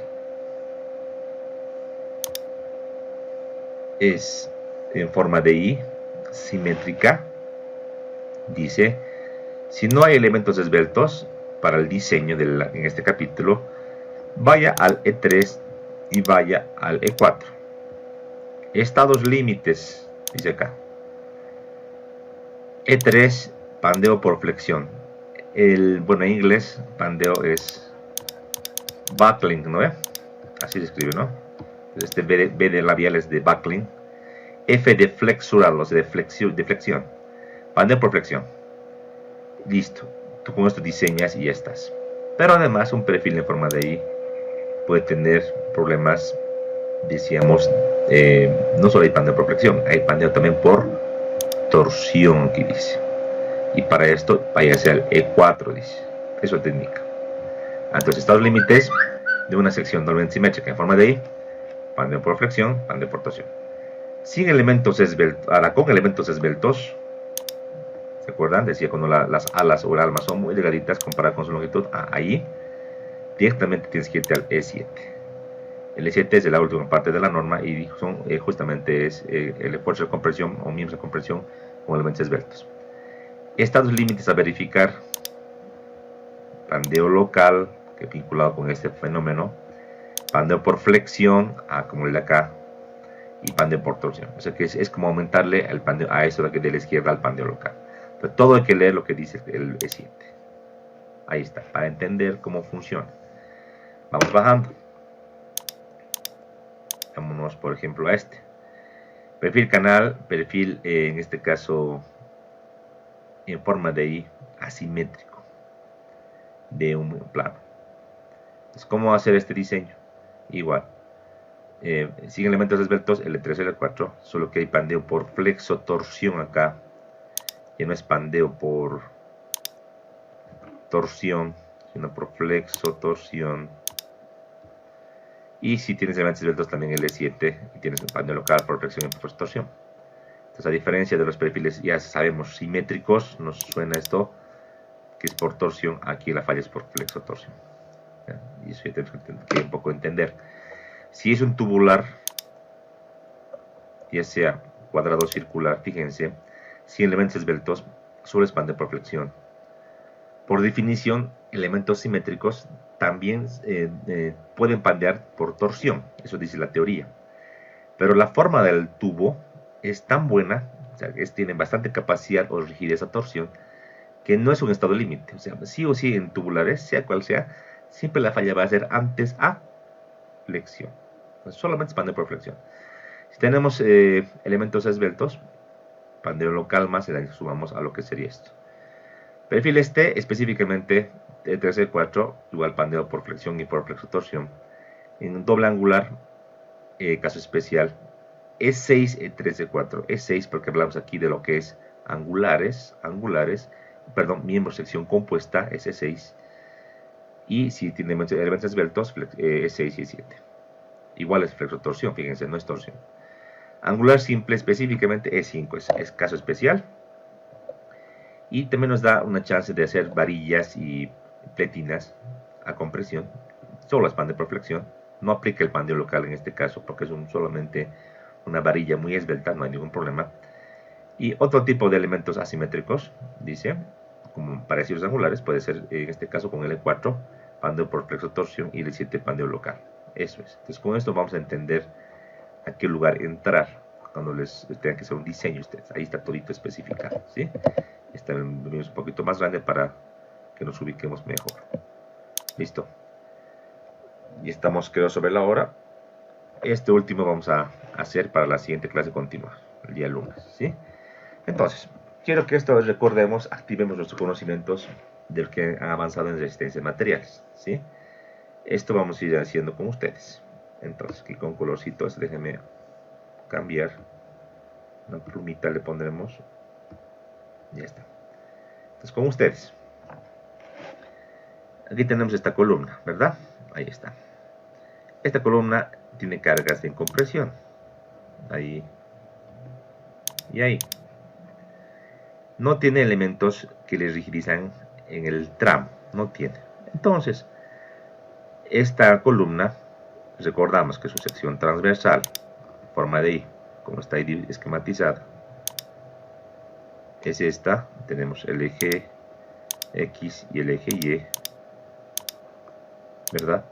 es en forma de I, simétrica, dice, si no hay elementos esbeltos para el diseño en este capítulo, vaya al E3 y vaya al E4. Estados límites, dice acá. E3, pandeo por flexión. Bueno, en inglés, pandeo es buckling, ¿no? Así se escribe, ¿no? Este B de labiales de buckling. F de flexural, o sea, de flexión. Pandeo por flexión. Listo. Tú con esto diseñas y ya estás. Pero además, un perfil en forma de I puede tener problemas, decíamos, no solo hay pandeo por flexión, hay pandeo también por torsión, aquí dice. Y para esto, vaya hacia el E4, dice. Eso es técnica. Entonces, estados límites de una sección normalmente simétrica en forma de I, pandeo por flexión, pandeo por torsión. Sin elementos esbeltos, ahora con elementos esbeltos, ¿se acuerdan? Decía cuando las alas o el alma son muy delgaditas comparadas con su longitud, ahí directamente tienes que irte al E7. El E7 es la última parte de la norma y justamente es el esfuerzo de compresión o miembros de compresión con elementos esbeltos. Estados límites a verificar: pandeo local, que vinculado con este fenómeno, pandeo por flexión, como el de acá, y pandeo por torsión. O sea que es como aumentarle el pandeo a eso de la izquierda al pandeo local. Pero todo hay que leer lo que dice el E7. Ahí está, para entender cómo funciona. Vamos bajando. Vámonos, por ejemplo, a este. Perfil canal, perfil en este caso en forma de I asimétrico de un plano. Entonces, ¿cómo hacer este diseño? Igual. Sin elementos esbeltos, L3 y L4, solo que hay pandeo por flexo-torsión acá. Ya no es pandeo por torsión, sino por flexo-torsión. Y si tienes elementos esbeltos también L7 y tienes un pandeo local por flexión y por torsión. Entonces, a diferencia de los perfiles ya sabemos simétricos, nos suena esto que es por torsión, aquí la falla es por flexo-torsión. Y eso ya tenemos que un poco entender. Si es un tubular, ya sea cuadrado o circular, fíjense, sin elementos esbeltos, solo expande por flexión. Por definición, elementos simétricos también pueden pandear por torsión, eso dice la teoría. Pero la forma del tubo es tan buena, o sea, tiene bastante capacidad o rigidez a torsión, que no es un estado límite. O sea, sí o sí en tubulares, sea cual sea, siempre la falla va a ser antes a flexión. Entonces, solamente pandeo por flexión. Si tenemos elementos esbeltos, pandeo local más le sumamos a lo que sería esto. Perfil este, específicamente T3-4, igual pandeo por flexión y por flexotorsión. En doble angular, caso especial, E6, E3-4. E6 porque hablamos aquí de lo que es angulares, miembro sección compuesta, S6. Y si tiene elementos esbeltos, E6 y E7. Igual es flexotorsión, fíjense, no es torsión. Angular simple, específicamente E5, es caso especial. Y también nos da una chance de hacer varillas y pletinas a compresión. Solo expande por flexión. No aplica el pandeo local en este caso porque es solamente una varilla muy esbelta, no hay ningún problema. Y otro tipo de elementos asimétricos, dice, como parecidos angulares, puede ser en este caso con L4, pandeo por flexotorsión y L7 pandeo local. Eso es. Entonces con esto vamos a entender a qué lugar entrar cuando les tengan que hacer un diseño ustedes. Ahí está todito especificado, ¿sí? Este es un poquito más grande para que nos ubiquemos mejor. Listo. Y estamos creo sobre la hora. Este último vamos a hacer para la siguiente clase continua, el día lunes, ¿sí? Entonces, quiero que esto recordemos, activemos nuestros conocimientos del que han avanzado en resistencia de materiales, ¿sí? Esto vamos a ir haciendo con ustedes. Entonces, aquí con colorcitos, déjenme cambiar. Una plumita le pondremos. Ya está. Entonces, con ustedes. Aquí tenemos esta columna, ¿verdad? Ahí está. Esta columna tiene cargas de incompresión. Ahí. Y ahí. No tiene elementos que le rigidizan en el tramo. No tiene. Entonces, esta columna, recordamos que su sección transversal, forma de I, como está ahí esquematizada, es esta. Tenemos el eje X y el eje Y, ¿verdad?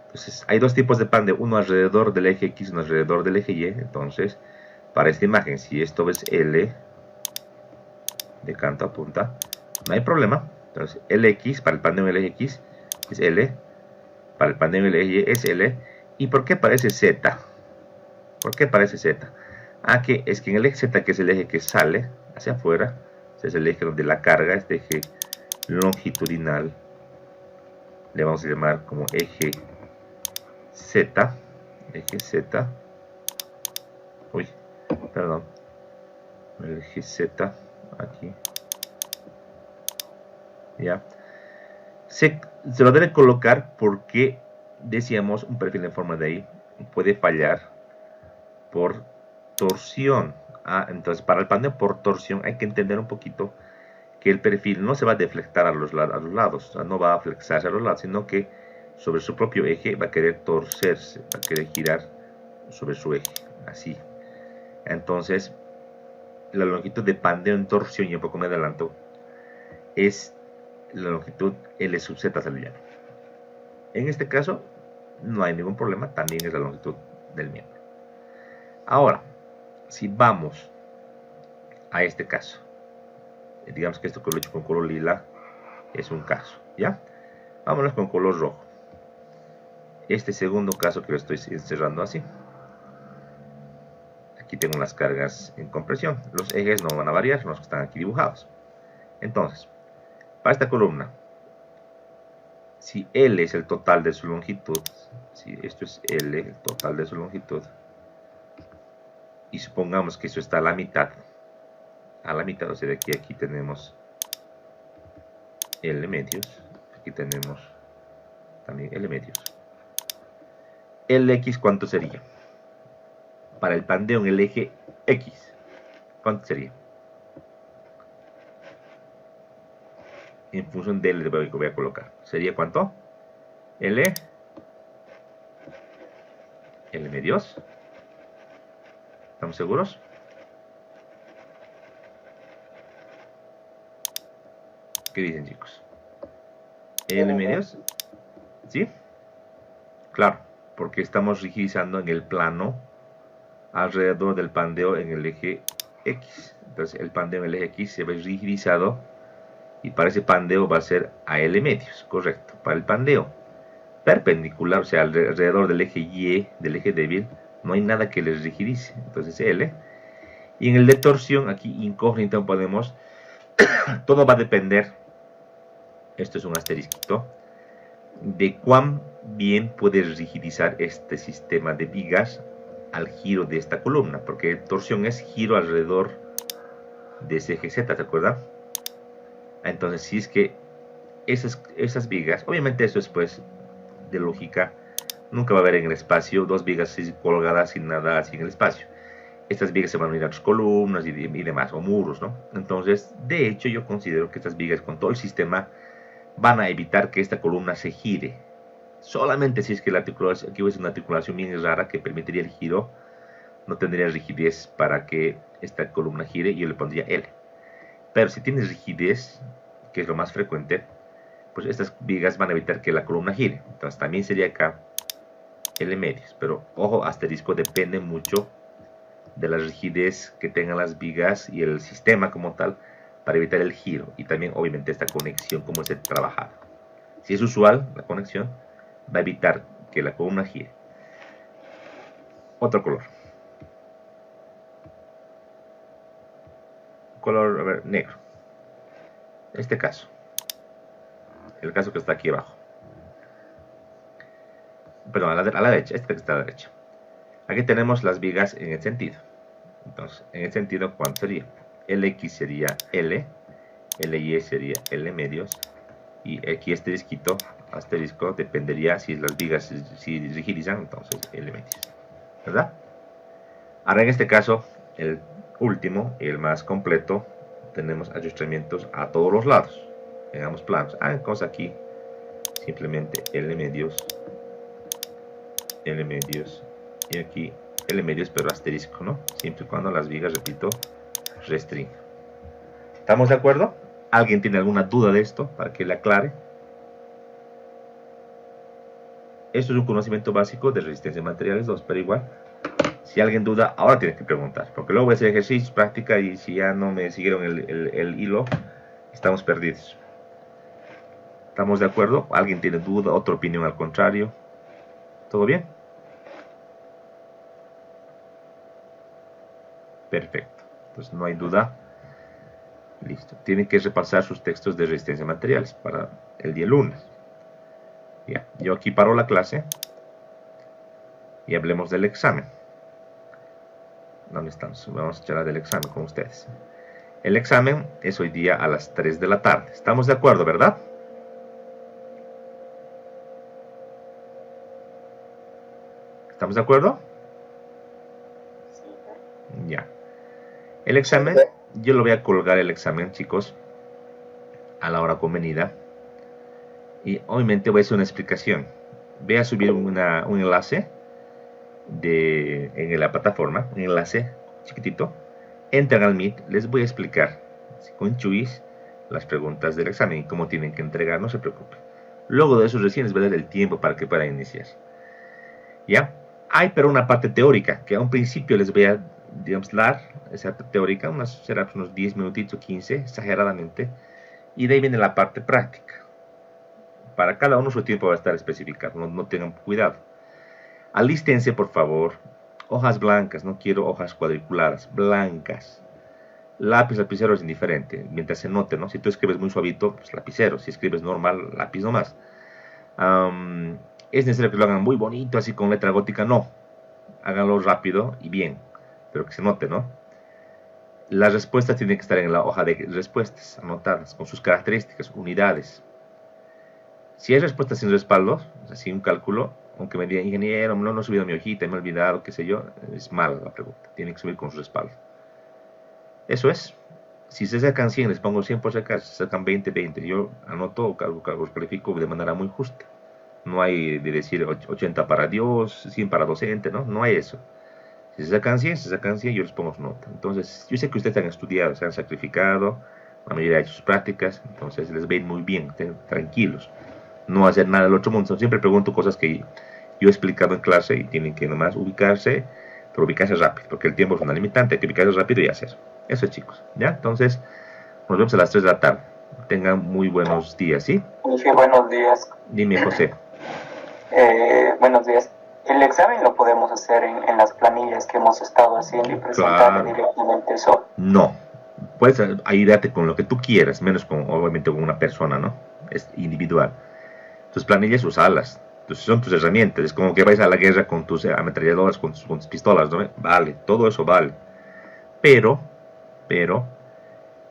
Entonces, hay dos tipos de pandeo, uno alrededor del eje X y uno alrededor del eje Y. Entonces, para esta imagen, si esto es L, de canto a punta, no hay problema. Entonces, LX, para el pandeo del eje X, es L, para el pandeo del eje Y es L. ¿Y por qué parece Z? ¿Por qué parece Z? Que es que en el eje Z, que es el eje que sale hacia afuera, es el eje donde la carga, este eje longitudinal, le vamos a llamar como eje Z, uy, perdón, el eje Z, aquí, ya, se lo debe colocar porque, decíamos, un perfil en forma de I puede fallar por torsión. Entonces, para el pandeo por torsión hay que entender un poquito que el perfil no se va a deflectar a los lados, o sea, no va a flexarse a los lados, sino que sobre su propio eje va a querer torcerse, va a querer girar sobre su eje, así. Entonces, la longitud de pandeo en torsión, y un poco me adelanto, es la longitud L sub Z se le llama. En este caso, no hay ningún problema, también es la longitud del miembro. Ahora, si vamos a este caso, digamos que esto que lo he hecho con color lila es un caso, ¿ya? Vámonos con color rojo. Este segundo caso que lo estoy encerrando así. Aquí tengo las cargas en compresión. Los ejes no van a variar, los que están aquí dibujados. Entonces, para esta columna, si L es el total de su longitud, si esto es L, el total de su longitud, y supongamos que eso está a la mitad, o sea, de aquí a aquí tenemos L medios, aquí tenemos también L medios. LX, ¿cuánto sería? Para el pandeo en el eje X, ¿cuánto sería? En función de L voy a colocar. ¿Sería cuánto? L medios. ¿Estamos seguros? ¿Qué dicen, chicos? L medios. ¿Sí? Claro, porque estamos rigidizando en el plano alrededor del pandeo en el eje X. Entonces el pandeo en el eje X se ve rigidizado y para ese pandeo va a ser a L medios, correcto. Para el pandeo perpendicular, o sea, alrededor del eje Y, del eje débil, no hay nada que les rigidice, entonces L. Y en el de torsión, aquí incógnito podemos, todo va a depender, esto es un asterisquito, de cuán bien puede rigidizar este sistema de vigas al giro de esta columna, porque torsión es giro alrededor de ese eje Z, ¿te acuerdas? Entonces, si es que esas vigas, obviamente eso es pues de lógica, nunca va a haber en el espacio dos vigas colgadas sin nada así en el espacio. Estas vigas se van a unir a otras columnas y demás, o muros, ¿no? Entonces, de hecho, yo considero que estas vigas con todo el sistema van a evitar que esta columna se gire. Solamente si es que la articulación, aquí es una articulación bien rara que permitiría el giro, no tendría rigidez para que esta columna gire y yo le pondría L. Pero si tienes rigidez, que es lo más frecuente, pues estas vigas van a evitar que la columna gire. Entonces también sería acá L medios. Pero ojo, asterisco, depende mucho de la rigidez que tengan las vigas y el sistema como tal para evitar el giro. Y también obviamente esta conexión como esté trabajada. Si es usual la conexión, va a evitar que la columna gire. Otro color. Color, a ver, negro. Este caso. El caso que está aquí abajo. Perdón, a la derecha. Este que está a la derecha. Aquí tenemos las vigas en el sentido. Entonces, en el sentido, ¿cuánto sería? LX sería L. LY sería L medios. Y aquí este asterisco, dependería si las vigas si rigidizan, entonces L medios. ¿Verdad? Ahora en este caso, el último y el más completo, tenemos ajustamientos a todos los lados en ambos planos. Cosa aquí simplemente L medios y aquí L medios pero asterisco, ¿no? Siempre y cuando las vigas, repito, restringan. ¿Estamos de acuerdo? ¿Alguien tiene alguna duda de esto para que le aclare? Esto es un conocimiento básico de resistencia de materiales 2, pero igual, si alguien duda, ahora tiene que preguntar, porque luego voy a hacer ejercicios, práctica, y si ya no me siguieron el hilo, estamos perdidos. ¿Estamos de acuerdo? ¿Alguien tiene duda, otra opinión al contrario? ¿Todo bien? Perfecto. Entonces no hay duda. Listo. Tienen que repasar sus textos de resistencia a materiales para el día lunes. Ya. Yo aquí paro la clase y hablemos del examen. ¿Dónde estamos? Vamos a charlar del examen con ustedes. El examen es hoy día a las 3 de la tarde. ¿Estamos de acuerdo, verdad? ¿Estamos de acuerdo? Sí. Ya. El examen, yo lo voy a colgar el examen, chicos, a la hora convenida. Y obviamente voy a hacer una explicación. Voy a subir un enlace en la plataforma, un enlace chiquitito. Entran al Meet, les voy a explicar con Chuis las preguntas del examen y cómo tienen que entregar, no se preocupen. Luego de eso recién les voy a dar el tiempo para que puedan iniciar. ¿Ya? Hay pero una parte teórica, que a un principio les voy a, digamos, dar esa teórica, será unos 10 minutitos, 15, exageradamente, y de ahí viene la parte práctica. Para cada uno su tiempo va a estar especificado, no tengan cuidado. Alístense, por favor, hojas blancas, no quiero hojas cuadriculadas, blancas. Lápiz, lapicero es indiferente, mientras se note, ¿no? Si tú escribes muy suavito, pues lapicero, si escribes normal, lápiz nomás. Es necesario que lo hagan muy bonito, así con letra gótica, no. Háganlo rápido y bien, pero que se note, ¿no? Las respuestas tienen que estar en la hoja de respuestas, anotadas, con sus características, unidades. Si hay respuestas sin respaldo, así un cálculo, aunque me diga, ingeniero, no he subido mi hojita, me he olvidado, qué sé yo, es mala la pregunta, tiene que subir con su respaldo. Eso es. Si se sacan 100, les pongo 100 por si acaso, si se sacan 20, 20. Yo anoto o califico de manera muy justa. No hay de decir 80 para Dios, 100 para docente, ¿no? No hay eso. Si se sacan 100, yo les pongo su nota. Entonces, yo sé que ustedes han estudiado, se han sacrificado, la mayoría ha hecho sus prácticas, entonces les ven muy bien, estén tranquilos. No hacer nada del otro mundo. Siempre pregunto cosas que yo he explicado en clase y tienen que nomás ubicarse, pero ubicarse rápido, porque el tiempo es una limitante, hay que ubicarse rápido y hacer. Eso es, chicos. ¿Ya? Entonces, nos vemos a las 3 de la tarde. Tengan muy buenos días, ¿sí? Sí, buenos días. Dime, José. Buenos días. El examen lo podemos hacer en las planillas que hemos estado haciendo y presentar directamente eso. No. Puedes ayudarte con lo que tú quieras, menos con, obviamente, con una persona, ¿no? Es individual. Tus planillas, usalas. Son tus herramientas. Es como que vais a la guerra con tus ametralladoras, con tus pistolas, ¿no? Vale, todo eso vale. Pero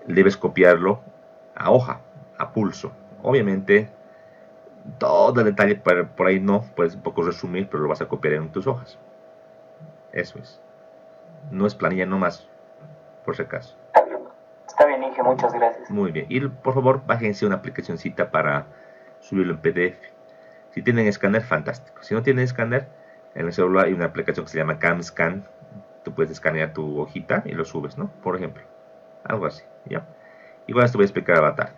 debes copiarlo a hoja, a pulso. Obviamente, todo el detalle por ahí no, puedes un poco resumir, pero lo vas a copiar en tus hojas. Eso es. No es planilla nomás, por si acaso. Está bien, Inge, muchas gracias. Muy bien. Y por favor, bájense una aplicacioncita para subirlo en PDF. Si tienen escáner, fantástico. Si no tienen escáner, en el celular hay una aplicación que se llama CamScan. Tú puedes escanear tu hojita y lo subes, ¿no? Por ejemplo. Algo así, ¿ya? Igual esto voy a explicar a la tarde.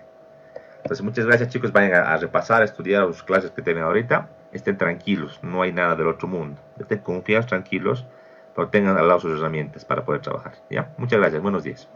Entonces, muchas gracias, chicos. Vayan a repasar, a estudiar las clases que tienen ahorita. Estén tranquilos, no hay nada del otro mundo. Estén confiados, tranquilos, pero tengan al lado sus herramientas para poder trabajar, ¿ya? Muchas gracias, buenos días.